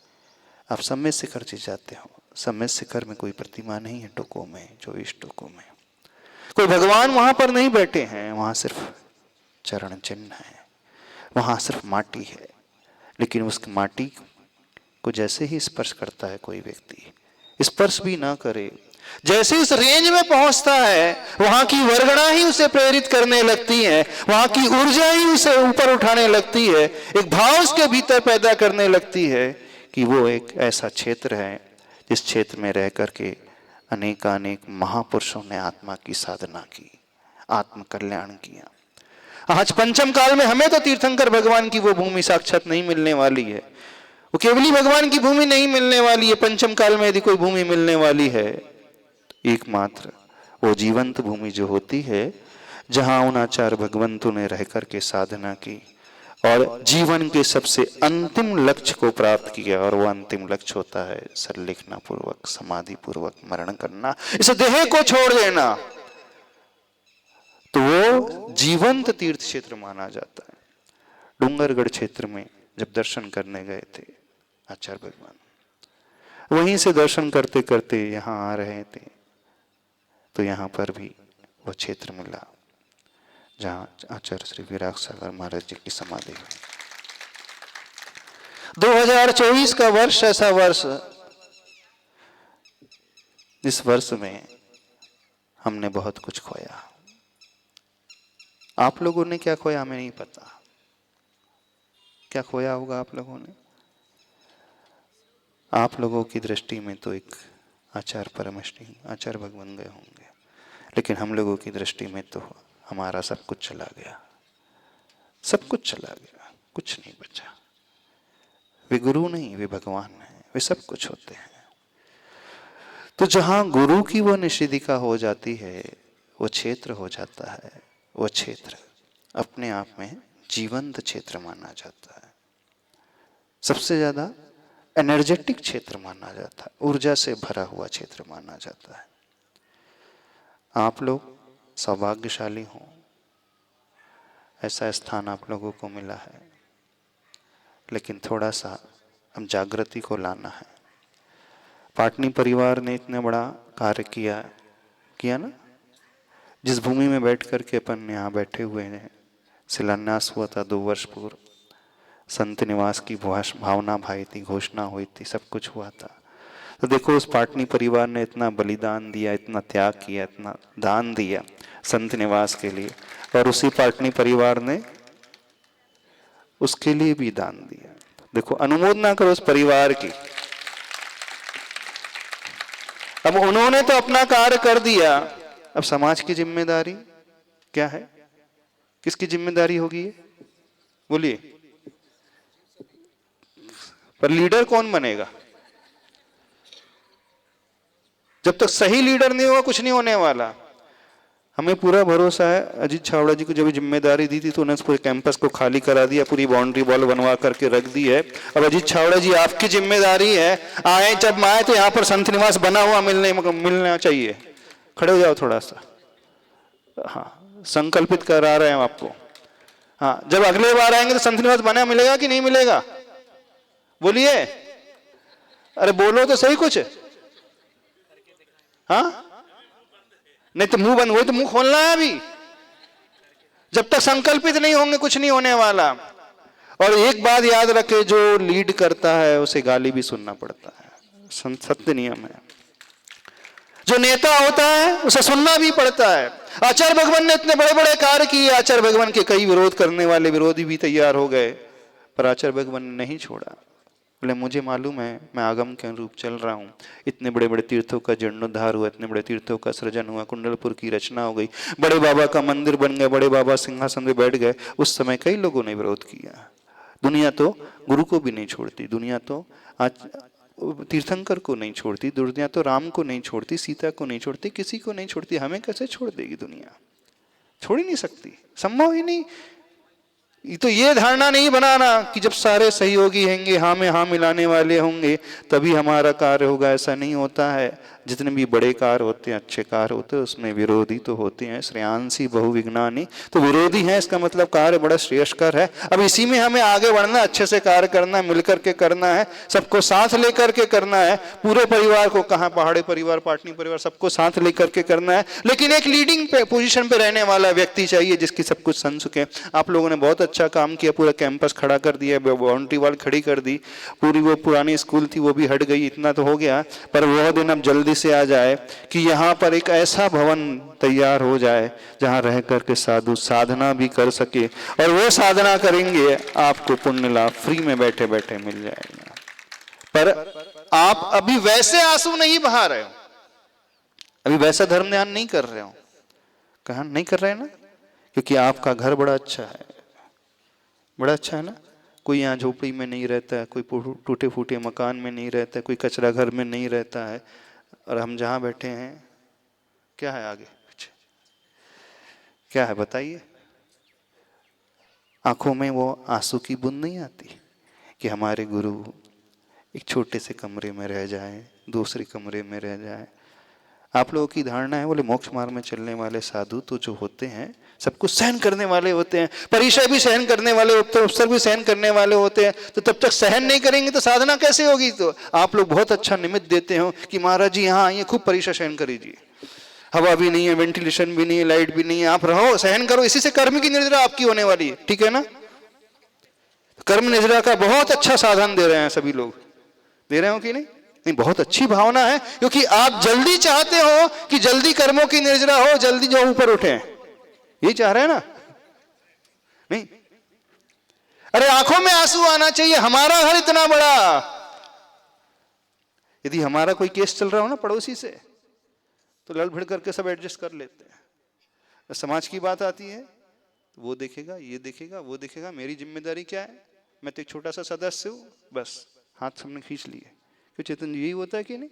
आप समय शिखर जी जाते हो, समय शिखर में कोई प्रतिमा नहीं है टोकों में, 24 टोकों में कोई भगवान वहां पर नहीं बैठे हैं, वहां सिर्फ चरण चिन्ह है, वहां सिर्फ माटी है। लेकिन उस माटी को जैसे ही स्पर्श करता है कोई व्यक्ति, स्पर्श भी ना करे, जैसे उस रेंज में पहुंचता है वहां की वर्गणा ही उसे प्रेरित करने लगती है, वहां की ऊर्जा ही उसे ऊपर उठाने लगती है, एक भाव उसके भीतर पैदा करने लगती है कि वो एक ऐसा क्षेत्र है जिस क्षेत्र में रह करके अनेकानेक महापुरुषों ने आत्मा की साधना की, आत्म कल्याण किया। आज पंचम काल में हमें तो तीर्थंकर भगवान की वो भूमि साक्षात नहीं मिलने वाली है, वो केवली भगवान की भूमि नहीं मिलने वाली है। पंचम काल में यदि कोई भूमि मिलने वाली है, एकमात्र वो जीवंत भूमि जो होती है जहां उन आचार्य भगवंतों ने रह करके साधना की और जीवन के सबसे अंतिम लक्ष्य को प्राप्त किया। और वो अंतिम लक्ष्य होता है संलेखना पूर्वक, समाधि पूर्वक मरण करना, इस देह को छोड़ देना। तो वो जीवंत तीर्थ क्षेत्र माना जाता है। डूंगरगढ़ क्षेत्र में जब दर्शन करने गए थे आचार्य भगवान, वहीं से दर्शन करते करते यहाँ आ रहे थे तो यहाँ पर भी वो क्षेत्र मिला जहाँ आचार्य श्री विराग सागर महाराज जी की समाधि हुई। 2024 का वर्ष ऐसा वर्ष, इस वर्ष में हमने बहुत कुछ खोया। आप लोगों ने क्या खोया हमें नहीं पता, क्या खोया होगा आप लोगों ने। आप लोगों की दृष्टि में तो एक आचार्य परमेष्ठी आचार्य भगवान गए होंगे, लेकिन हम लोगों की दृष्टि में तो हमारा सब कुछ चला गया, सब कुछ चला गया, कुछ नहीं बचा। वे गुरु नहीं, वे भगवान हैं, वे सब कुछ होते हैं। तो जहां गुरु की वो निषेधिका हो जाती है, वो क्षेत्र हो जाता है, वो क्षेत्र अपने आप में जीवंत क्षेत्र माना जाता है, सबसे ज्यादा एनर्जेटिक क्षेत्र माना जाता है, ऊर्जा से भरा हुआ क्षेत्र माना जाता है। आप लोग सौभाग्यशाली हो, ऐसा स्थान आप लोगों को मिला है, लेकिन थोड़ा सा अब जागृति को लाना है। पाटनी परिवार ने इतना बड़ा कार्य किया ना, जिस भूमि में बैठ कर के अपन यहाँ बैठे हुए हैं, शिलान्यास हुआ था 2 वर्ष पूर्व, संत निवास की भावना भाई थी, घोषणा हुई थी, सब कुछ हुआ था। तो देखो उस पाटनी परिवार ने इतना बलिदान दिया, इतना त्याग किया, इतना दान दिया संत निवास के लिए, और उसी पाटनी परिवार ने उसके लिए भी दान दिया। देखो अनुमोदना करो उस परिवार की। अब उन्होंने तो अपना कार्य कर दिया, अब समाज की जिम्मेदारी क्या है, किसकी जिम्मेदारी होगी ये बोलिए? पर लीडर कौन बनेगा? जब तक सही लीडर नहीं होगा कुछ नहीं होने वाला। हमें पूरा भरोसा है, अजीत छावड़ा जी को जब जिम्मेदारी दी थी तो उन्होंने पूरे कैंपस को खाली करा दिया, पूरी बाउंड्री वॉल बनवा करके रख दी है। अब अजीत छावड़ा जी आपकी जिम्मेदारी है, आए जब आए तो यहाँ पर संत निवास बना हुआ मिलना चाहिए। खड़े हो जाओ थोड़ा सा, हाँ संकल्पित करा रहे हैं आपको। हाँ जब अगले बार आएंगे तो संत निवास बना मिलेगा कि नहीं मिलेगा? बोलिए, अरे बोलो तो सही कुछ। हाँ नहीं तो मुंह बंद हुए तो मुंह खोलना है अभी। जब तक संकल्पित नहीं होंगे कुछ नहीं होने वाला। और एक बात याद रखे, जो लीड करता है उसे गाली भी सुनना पड़ता है, सत्य नियम है। जो नेता होता है उसे सुनना भी पड़ता है। आचार्य भगवान ने इतने बड़े बड़े कार्य किए, आचार्य भगवान के कई विरोध करने वाले विरोधी भी तैयार हो गए, पर आचार्य भगवान ने नहीं छोड़ा। बोले मुझे मालूम है मैं आगम के अनुरूप चल रहा हूँ, इतने बड़े बड़े तीर्थों का जीर्णोद्धार हुआ, इतने बड़े तीर्थों का सृजन हुआ, कुंडलपुर की रचना हो गई, बड़े बाबा का मंदिर बन गया, बड़े बाबा सिंहासन में बैठ गए। उस समय कई लोगों ने विरोध किया। दुनिया तो गुरु को भी नहीं छोड़ती, दुनिया तो आज तीर्थंकर को नहीं छोड़ती, दुनिया तो राम को नहीं छोड़ती, सीता को नहीं छोड़ती, किसी को नहीं छोड़ती। हमें कैसे छोड़ देगी दुनिया? छोड़ ही नहीं सकती, संभव ही नहीं। तो ये धारणा नहीं बनाना कि जब सारे सहयोगी होंगे, हाँ में हाँ मिलाने वाले होंगे तभी हमारा कार्य होगा, ऐसा नहीं होता है। जितने भी बड़े कार्य होते हैं, अच्छे कार्य होते हैं, उसमें विरोधी तो होते हैं। श्रेयांसी बहुविघ्नानि, तो विरोधी है इसका मतलब कार्य बड़ा श्रेयस्कर है। अब इसी में हमें आगे बढ़ना, अच्छे से कार्य करना, मिलकर के करना है, सबको साथ लेकर के करना है। पूरे परिवार को, कहाँ पहाड़ी परिवार, पाटनी परिवार, सबको साथ लेकर के करना है। लेकिन एक लीडिंग पोजीशन पे रहने वाला व्यक्ति चाहिए जिसकी सब कुछ सन सके। आप लोगों ने बहुत अच्छा काम किया, पूरा कैंपस खड़ा कर दिया, बाउंड्री वॉल खड़ी कर दी, पूरी वो पुरानी स्कूल थी वो भी हट गई, इतना तो हो गया। पर वह दिन अब जल्दी से आ जाए कि यहाँ पर एक ऐसा भवन तैयार हो जाए जहाँ रह करके साधु साधना भी कर सके, और वो साधना करेंगे आपको पुण्य लाभ फ्री में बैठे बैठे मिल जाएगा। पर आप अभी वैसे आंसू नहीं बहा रहे हो, अभी वैसा धर्म ध्यान नहीं कर रहे हो। कहा नहीं कर रहे ना, क्योंकि आपका घर बड़ा अच्छा है, बड़ा अच्छा है ना। कोई यहाँ झोपड़ी में नहीं रहता है, कोई टूटे फूटे मकान में नहीं रहता है, कोई कचरा घर में नहीं रहता है। और हम जहाँ बैठे हैं क्या है आगे पीछे, क्या है बताइए? आंखों में वो आंसू की बूंद नहीं आती कि हमारे गुरु एक छोटे से कमरे में रह जाए, दूसरे कमरे में रह जाए। आप लोगों की धारणा है बोले मोक्ष मार्ग में चलने वाले साधु तो जो होते हैं सब कुछ सहन करने वाले होते हैं, परीक्षा भी सहन करने वाले होते हैं, अवसर भी सहन करने वाले होते हैं। तो तब तक सहन नहीं करेंगे तो साधना कैसे होगी? तो आप लोग बहुत अच्छा निमित्त देते हो कि महाराज जी यहाँ आइए, खूब परीक्षा सहन करीजिए, हवा भी नहीं है, वेंटिलेशन भी नहीं है, लाइट भी नहीं है, आप रहो सहन करो, इसी से कर्म की निर्जरा आपकी होने वाली है। ठीक है ना? कर्म निर्जरा का बहुत अच्छा साधन दे रहे हैं सभी लोग, दे रहे हो कि नहीं? नहीं, बहुत अच्छी भावना है, क्योंकि आप जल्दी चाहते हो कि जल्दी कर्मों की निर्जरा हो, जल्दी जो ऊपर उठे, ये चाह रहे हैं ना? नहीं, अरे आंखों में आंसू आना चाहिए। हमारा घर इतना बड़ा, यदि हमारा कोई केस चल रहा हो ना पड़ोसी से, तो लड़ भिड़ करके सब एडजस्ट कर लेते हैं। समाज की बात आती है वो देखेगा, ये देखेगा, वो देखेगा, मेरी जिम्मेदारी क्या है, मैं तो एक छोटा सा सदस्य हूं, बस हाथ सबने खींच लिए। क्यों चेतन यही होता है कि नहीं?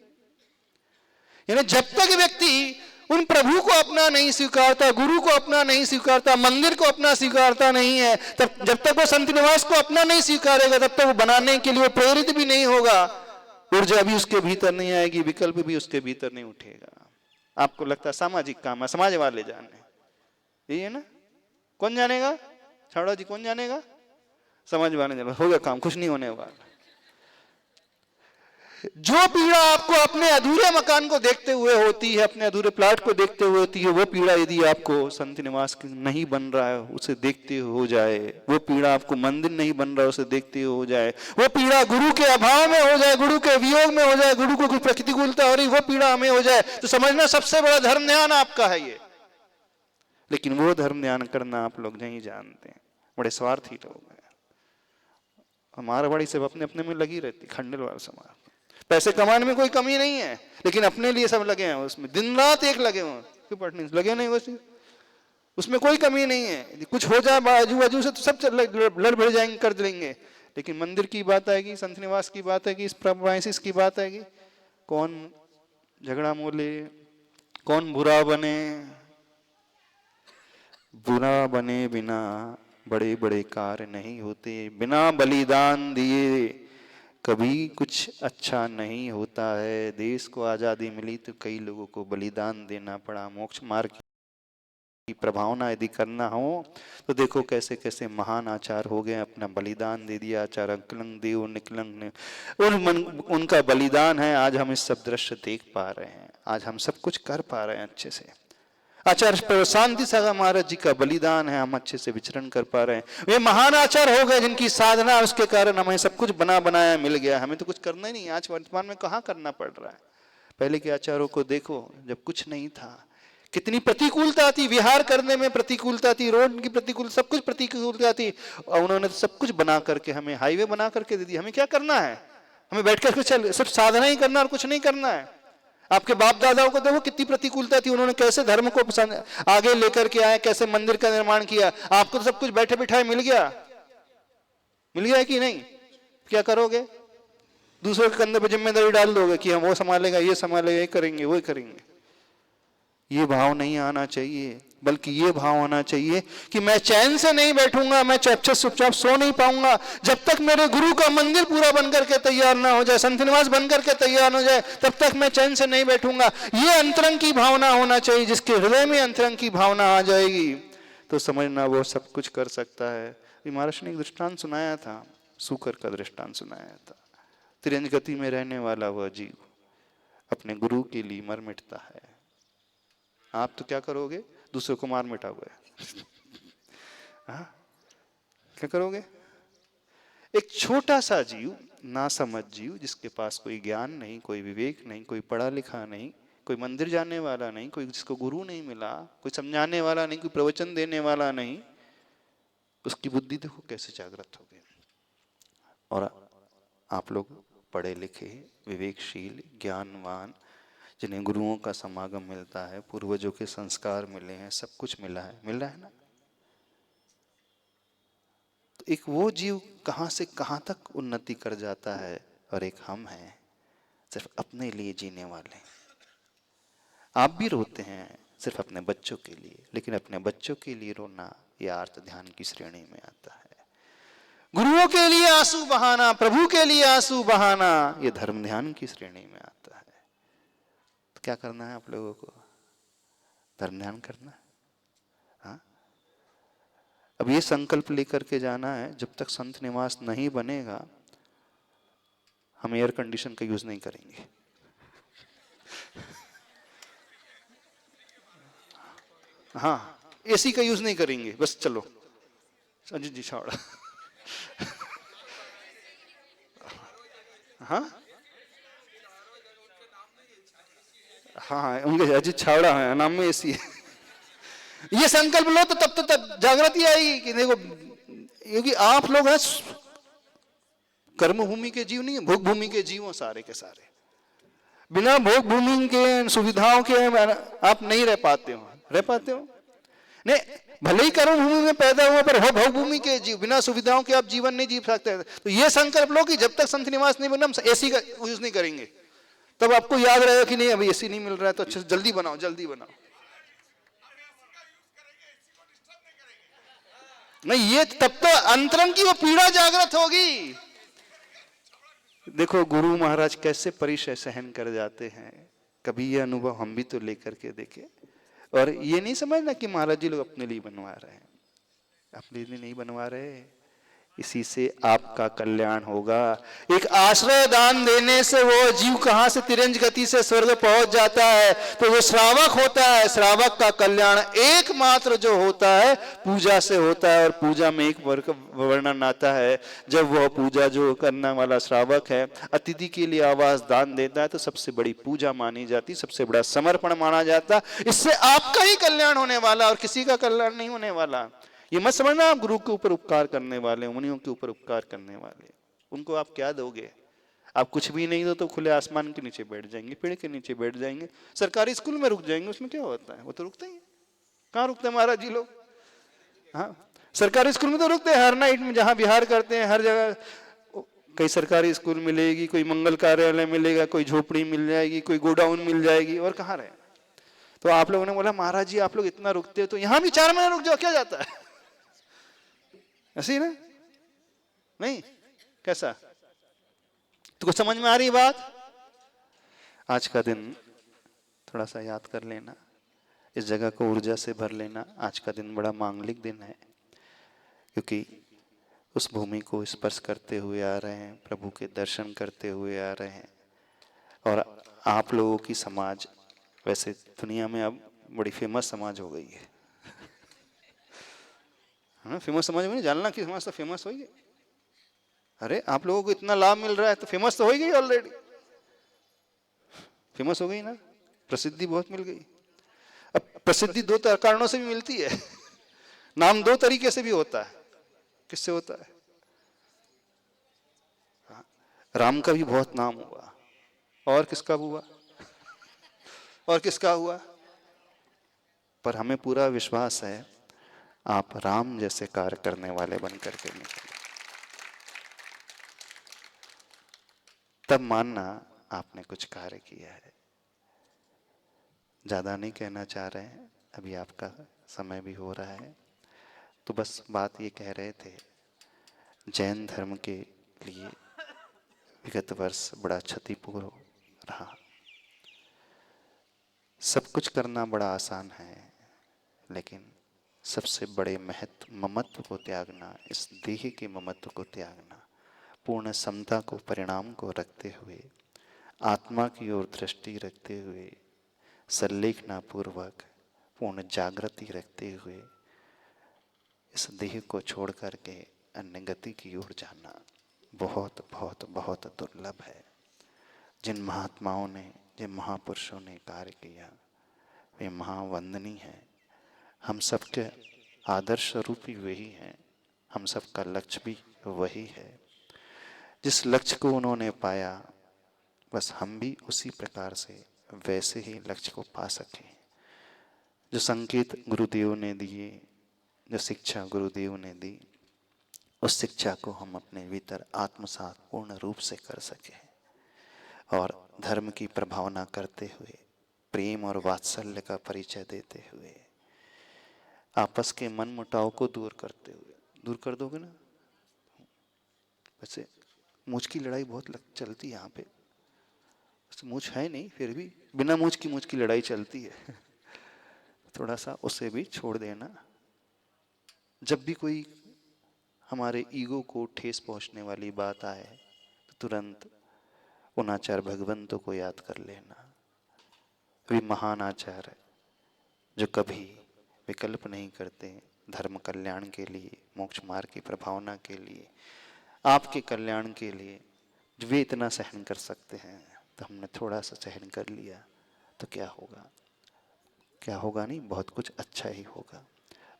यानी जब तक व्यक्ति उन प्रभु को अपना नहीं स्वीकारता, गुरु को अपना नहीं स्वीकारता, मंदिर को अपना स्वीकारता नहीं है, तब जब तक वो संत निवास को अपना नहीं स्वीकारेगा, तब तक वो बनाने के लिए प्रेरित भी नहीं होगा, ऊर्जा भी उसके भीतर नहीं आएगी, विकल्प भी उसके भीतर नहीं उठेगा। आपको लगता है सामाजिक काम है, समाज वाले जाने, यही है ना? कौन जानेगा? छाड़ा जी, कौन जानेगा? समाज वाले जाने, हो गया काम, कुछ नहीं होने वाला। जो पीड़ा आपको अपने अधूरे मकान को देखते हुए होती है, अपने अधूरे प्लाट को देखते हुए होती है, वो पीड़ा यदि आपको संत निवास नहीं बन रहा है उसे देखते हो जाए, वो पीड़ा आपको मंदिर नहीं बन रहा है उसे देखते हो जाए, वो पीड़ा गुरु के अभाव में हो जाए, गुरु के वियोग में हो जाए, गुरु को कोई प्रतिकूलता हो रही वो पीड़ा हमें हो जाए, तो समझना सबसे बड़ा धर्म ध्यान आपका है ये। लेकिन वो धर्म ध्यान करना आप लोग नहीं जानते हैं, बड़े स्वार्थी लोग हैं। हमारा बड़ी सब अपने अपने में लगी रहती, खंडेलवाल समाज। पैसे कमाने में कोई कमी नहीं है, लेकिन अपने लिए सब लगे हैं उसमें, दिन रात एक लगे हुए, क्यों पढ़ने लगे नहीं वैसे, उसमें कोई कमी नहीं है। कुछ हो जाए बाजू बाजू से तो सब लड़ भिड़ जाएंगे, कर देंगे, लेकिन मंदिर की बात आएगी, संत निवास की बात आएगी, इस प्रोमाइसिस की बात आएगी, कौन झगड़ा मोले, कौन बुरा बने। बुरा बने बिना बड़े बड़े कार्य नहीं होते, बिना बलिदान दिए कभी कुछ अच्छा नहीं होता है। देश को आज़ादी मिली तो कई लोगों को बलिदान देना पड़ा। मोक्ष मार्ग की प्रभावना यदि करना हो तो देखो कैसे कैसे महान आचार हो गए, अपना बलिदान दे दिया। आचार्य अंकलंग देव निकलंग ने उनका बलिदान है, आज हम इस सब दृश्य देख पा रहे हैं, आज हम सब कुछ कर पा रहे हैं अच्छे से। आचार्य शांति सागर महाराज जी का बलिदान है, हम अच्छे से विचरण कर पा रहे हैं। वे महान आचार्य हो गए जिनकी साधना उसके कारण हमें सब कुछ बना बनाया मिल गया, हमें तो कुछ करना ही नहीं। आज वर्तमान में कहाँ करना पड़ रहा है। पहले के आचार्यों को देखो, जब कुछ नहीं था कितनी प्रतिकूलता थी, विहार करने में प्रतिकूलता थी, रोड की प्रतिकूल, सब कुछ प्रतिकूलता थी, और उन्होंने सब कुछ बना करके हमें हाईवे बना करके दे दिया। हमें क्या करना है, हमें बैठ कर सिर्फ साधना ही करना और कुछ नहीं करना है। आपके बाप दादाओं को देखो कितनी प्रतिकूलता थी, उन्होंने कैसे धर्म को आगे लेकर के आए, कैसे मंदिर का निर्माण किया। आपको तो सब कुछ बैठे बिठाए मिल गया कि नहीं? क्या करोगे? दूसरों के कंधे पर जिम्मेदारी डाल दोगे कि हम वो संभालेगा, ये संभालेगा, ये करेंगे, वो करेंगे। ये भाव नहीं आना चाहिए, बल्कि ये भाव आना चाहिए कि मैं चैन से नहीं बैठूंगा, मैं चुपचाप सो नहीं पाऊंगा जब तक मेरे गुरु का मंदिर पूरा बनकर के तैयार ना हो जाए, संत निवास बनकर के तैयार हो जाए, तब तक मैं चैन से नहीं बैठूंगा। ये अंतरंग की भावना होना चाहिए। जिसके हृदय में अंतरंग की भावना आ जाएगी तो समझना वो सब कुछ कर सकता है। महाराज ने एक दृष्टांत सुनाया था, सूकर का दृष्टांत सुनाया था। तिरंज गति में रहने वाला वह जीव अपने गुरु के लिए मर मिटता है। आप तो क्या करोगे? दूसरों को मार मिटाओगे। क्या करोगे? एक छोटा सा जीव, नासमझ जीव, जिसके पास कोई ज्ञान नहीं, कोई विवेक नहीं, कोई पढ़ा लिखा नहीं, कोई मंदिर जाने वाला नहीं, कोई जिसको गुरु नहीं मिला, कोई समझाने वाला नहीं, कोई प्रवचन देने वाला नहीं, उसकी बुद्धि देखो कैसे जागृत हो गई। और आप लोग पढ़े लिखे, विवेकशील, ज्ञानवान, जिन्हें गुरुओं का समागम मिलता है, पूर्वजों के संस्कार मिले हैं, सब कुछ मिल रहा है ना। तो एक वो जीव कहां से कहां तक उन्नति कर जाता है, और एक हम हैं सिर्फ अपने लिए जीने वाले। आप भी रोते हैं सिर्फ अपने बच्चों के लिए, लेकिन अपने बच्चों के लिए रोना यह आर्त ध्यान की श्रेणी में आता है। गुरुओं के लिए आंसू बहाना, प्रभु के लिए आंसू बहाना, यह धर्म ध्यान की श्रेणी में आता है। क्या करना है आप लोगों को? धर्म ध्यान करना है। हाँ, अब ये संकल्प लेकर के जाना है, जब तक संत निवास नहीं बनेगा हम एयर कंडीशन का यूज नहीं करेंगे। हाँ, एसी का यूज नहीं करेंगे, बस चलो अजीत जी छावड़ा। हाँ हाँ, उनके अजीत छावड़ा है नाम में एसी है। ये संकल्प लो तो तब जागृति आएगी कि देखो, क्योंकि आप लोग हैं कर्म भूमि के जीव नहीं है, भोग भूमि के जीव हो सारे के सारे। बिना भोग भूमि के सुविधाओं के आप नहीं रह पाते हो। नहीं, भले ही कर्म भूमि में पैदा हुआ पर हो भव भूमि के जीव, बिना सुविधाओं के आप जीवन नहीं जी सकते। तो ये संकल्प लो कि जब तक संत निवास नहीं बना हम एसी का यूज नहीं करेंगे। तब आपको याद रहेगा कि नहीं अभी एसी नहीं मिल रहा है तो अच्छे से जल्दी बनाओ, जल्दी बनाओ। नहीं, ये तब तो अंतरंग की वो पीड़ा जागृत होगी। देखो गुरु महाराज कैसे परिचय सहन कर जाते हैं, कभी ये अनुभव हम भी तो लेकर के देखे। और ये नहीं समझना कि महाराज जी लोग अपने लिए बनवा रहे हैं, अपने लिए नहीं बनवा रहे, इसी से आपका कल्याण होगा। एक आश्रय दान देने से वो जीव कहां से तिरंज गति से स्वर्ग पहुंच जाता है। तो जो श्रावक होता है, श्रावक का कल्याण एकमात्र जो होता है पूजा से होता है। और पूजा में एक वर्णन आता है, जब वह पूजा जो करने वाला श्रावक है अतिथि के लिए आवास दान देता है तो सबसे बड़ी पूजा मानी जाती, सबसे बड़ा समर्पण माना जाता। इससे आपका ही कल्याण होने वाला और किसी का कल्याण नहीं होने वाला। ये मत समझना आप गुरु के ऊपर उपकार करने वाले, मुनियों के ऊपर उपकार करने वाले, उनको आप क्या दोगे? आप कुछ भी नहीं दो तो खुले आसमान के नीचे बैठ जाएंगे, पेड़ के नीचे बैठ जाएंगे, सरकारी स्कूल में रुक जाएंगे, उसमें क्या होता है? वो तो रुकते ही, कहाँ रुकते हैं महाराज जी लोग? हाँ, सरकारी स्कूल में तो रुकते हैं, हर नाइट में जहाँ विहार करते हैं हर जगह कई सरकारी स्कूल मिलेगी, कोई मंगल कार्यालय मिलेगा, कोई झोपड़ी मिल जाएगी, कोई गोडाउन मिल जाएगी, और कहाँ रहे? तो आप लोगों ने बोला महाराज जी आप लोग इतना रुकते हो तो यहाँ भी 4 महीने रुक जाओ, क्या जाता है? ऐसी ना? नहीं कैसा? तो कुछ समझ में आ रही बात? आज का दिन थोड़ा सा याद कर लेना, इस जगह को ऊर्जा से भर लेना। आज का दिन बड़ा मांगलिक दिन है, क्योंकि उस भूमि को स्पर्श करते हुए आ रहे हैं, प्रभु के दर्शन करते हुए आ रहे हैं। और आप लोगों की समाज वैसे दुनिया में अब बड़ी फेमस समाज हो गई है। हाँ, फेमस समाज में जानना कि समाज तो फेमस हो गई। अरे आप लोगों को इतना लाभ मिल रहा है तो फेमस तो हो गई, ऑलरेडी फेमस हो गई ना, प्रसिद्धि बहुत मिल गई। अब प्रसिद्धि 2 कारणों से भी मिलती है। नाम 2 तरीके से भी होता है। किससे होता है? हाँ, राम का भी बहुत नाम हुआ, और किसका हुआ? और किसका हुआ? पर हमें पूरा विश्वास है आप राम जैसे कार्य करने वाले बन करके निकले, तब मानना आपने कुछ कार्य किया है। ज्यादा नहीं कहना चाह रहे हैं, अभी आपका समय भी हो रहा है, तो बस बात ये कह रहे थे, जैन धर्म के लिए विगत वर्ष बड़ा क्षतिपूर्ण रहा। सब कुछ करना बड़ा आसान है, लेकिन सबसे बड़े महत्व ममत्व को त्यागना, इस देह के ममत्व को त्यागना, पूर्ण समता को परिणाम को रखते हुए, आत्मा की ओर दृष्टि रखते हुए, संलेखना पूर्वक पूर्ण जागृति रखते हुए इस देह को छोड़ करके अन्य गति की ओर जाना बहुत बहुत बहुत दुर्लभ है। जिन महात्माओं ने, जिन महापुरुषों ने कार्य किया वे महावंदनीय हैं। हम सबके आदर्श रूपी वही हैं, हम सबका लक्ष्य भी वही है। जिस लक्ष्य को उन्होंने पाया बस हम भी उसी प्रकार से वैसे ही लक्ष्य को पा सकें। जो संकेत गुरुदेव ने दिए, जो शिक्षा गुरुदेव ने दी, उस शिक्षा को हम अपने भीतर आत्मसात पूर्ण रूप से कर सकें और धर्म की प्रभावना करते हुए, प्रेम और वात्सल्य का परिचय देते हुए, आपस के मन मुटाव को दूर करते हुए, दूर कर दोगे ना? वैसे मूछ की लड़ाई बहुत चलती है यहाँ पे, मूछ है नहीं फिर भी बिना मूछ की लड़ाई चलती है। थोड़ा सा उसे भी छोड़ देना। जब भी कोई हमारे ईगो को ठेस पहुंचने वाली बात आए तो तुरंत उन आचार्य भगवंतों को याद कर लेना। वे महान आचार्य जो कभी विकल्प नहीं करते, धर्म कल्याण के लिए, मोक्ष मार्ग की प्रभावना के लिए, आपके कल्याण के लिए, वे इतना सहन कर सकते हैं तो हमने थोड़ा सा सहन कर लिया तो क्या होगा? क्या होगा नहीं, बहुत कुछ अच्छा ही होगा।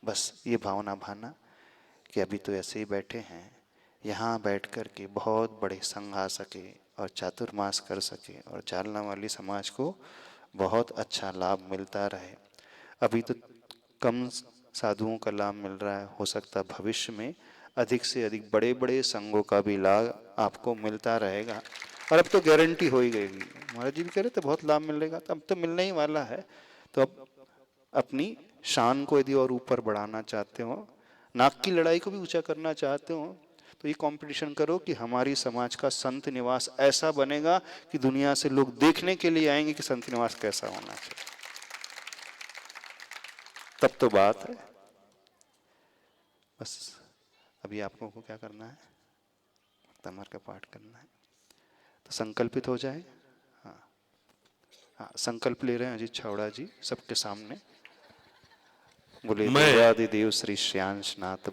बस ये भावना भाना कि अभी तो ऐसे ही बैठे हैं, यहाँ बैठ कर के बहुत बड़े संघ आ सके और चातुर्मास कर सके और जालना वाली समाज को बहुत अच्छा लाभ मिलता रहे। अभी तो कम साधुओं का लाभ मिल रहा है, हो सकता है भविष्य में अधिक से अधिक बड़े बड़े संघों का भी लाभ आपको मिलता रहेगा। और अब तो गारंटी हो ही गई। महाराज जी भी कह रहे थे बहुत लाभ मिलेगा, तो अब तो मिलने ही वाला है। तो अब अपनी शान को यदि और ऊपर बढ़ाना चाहते हो, नाक की लड़ाई को भी ऊंचा करना चाहते हो, तो ये कंपटीशन करो कि हमारी समाज का संत निवास ऐसा बनेगा कि दुनिया से लोग देखने के लिए आएंगे कि संत निवास कैसा होना चाहिए। तब तो बात है। बस अभी आप लोगों को क्या करना है, तमर का पाठ करना है। तो संकल्पित हो जाए। हाँ हाँ, संकल्प ले रहे हैं अजीत छावड़ा जी सबके सामने। बोले देवादिदेव श्री श्रेयांश नाथ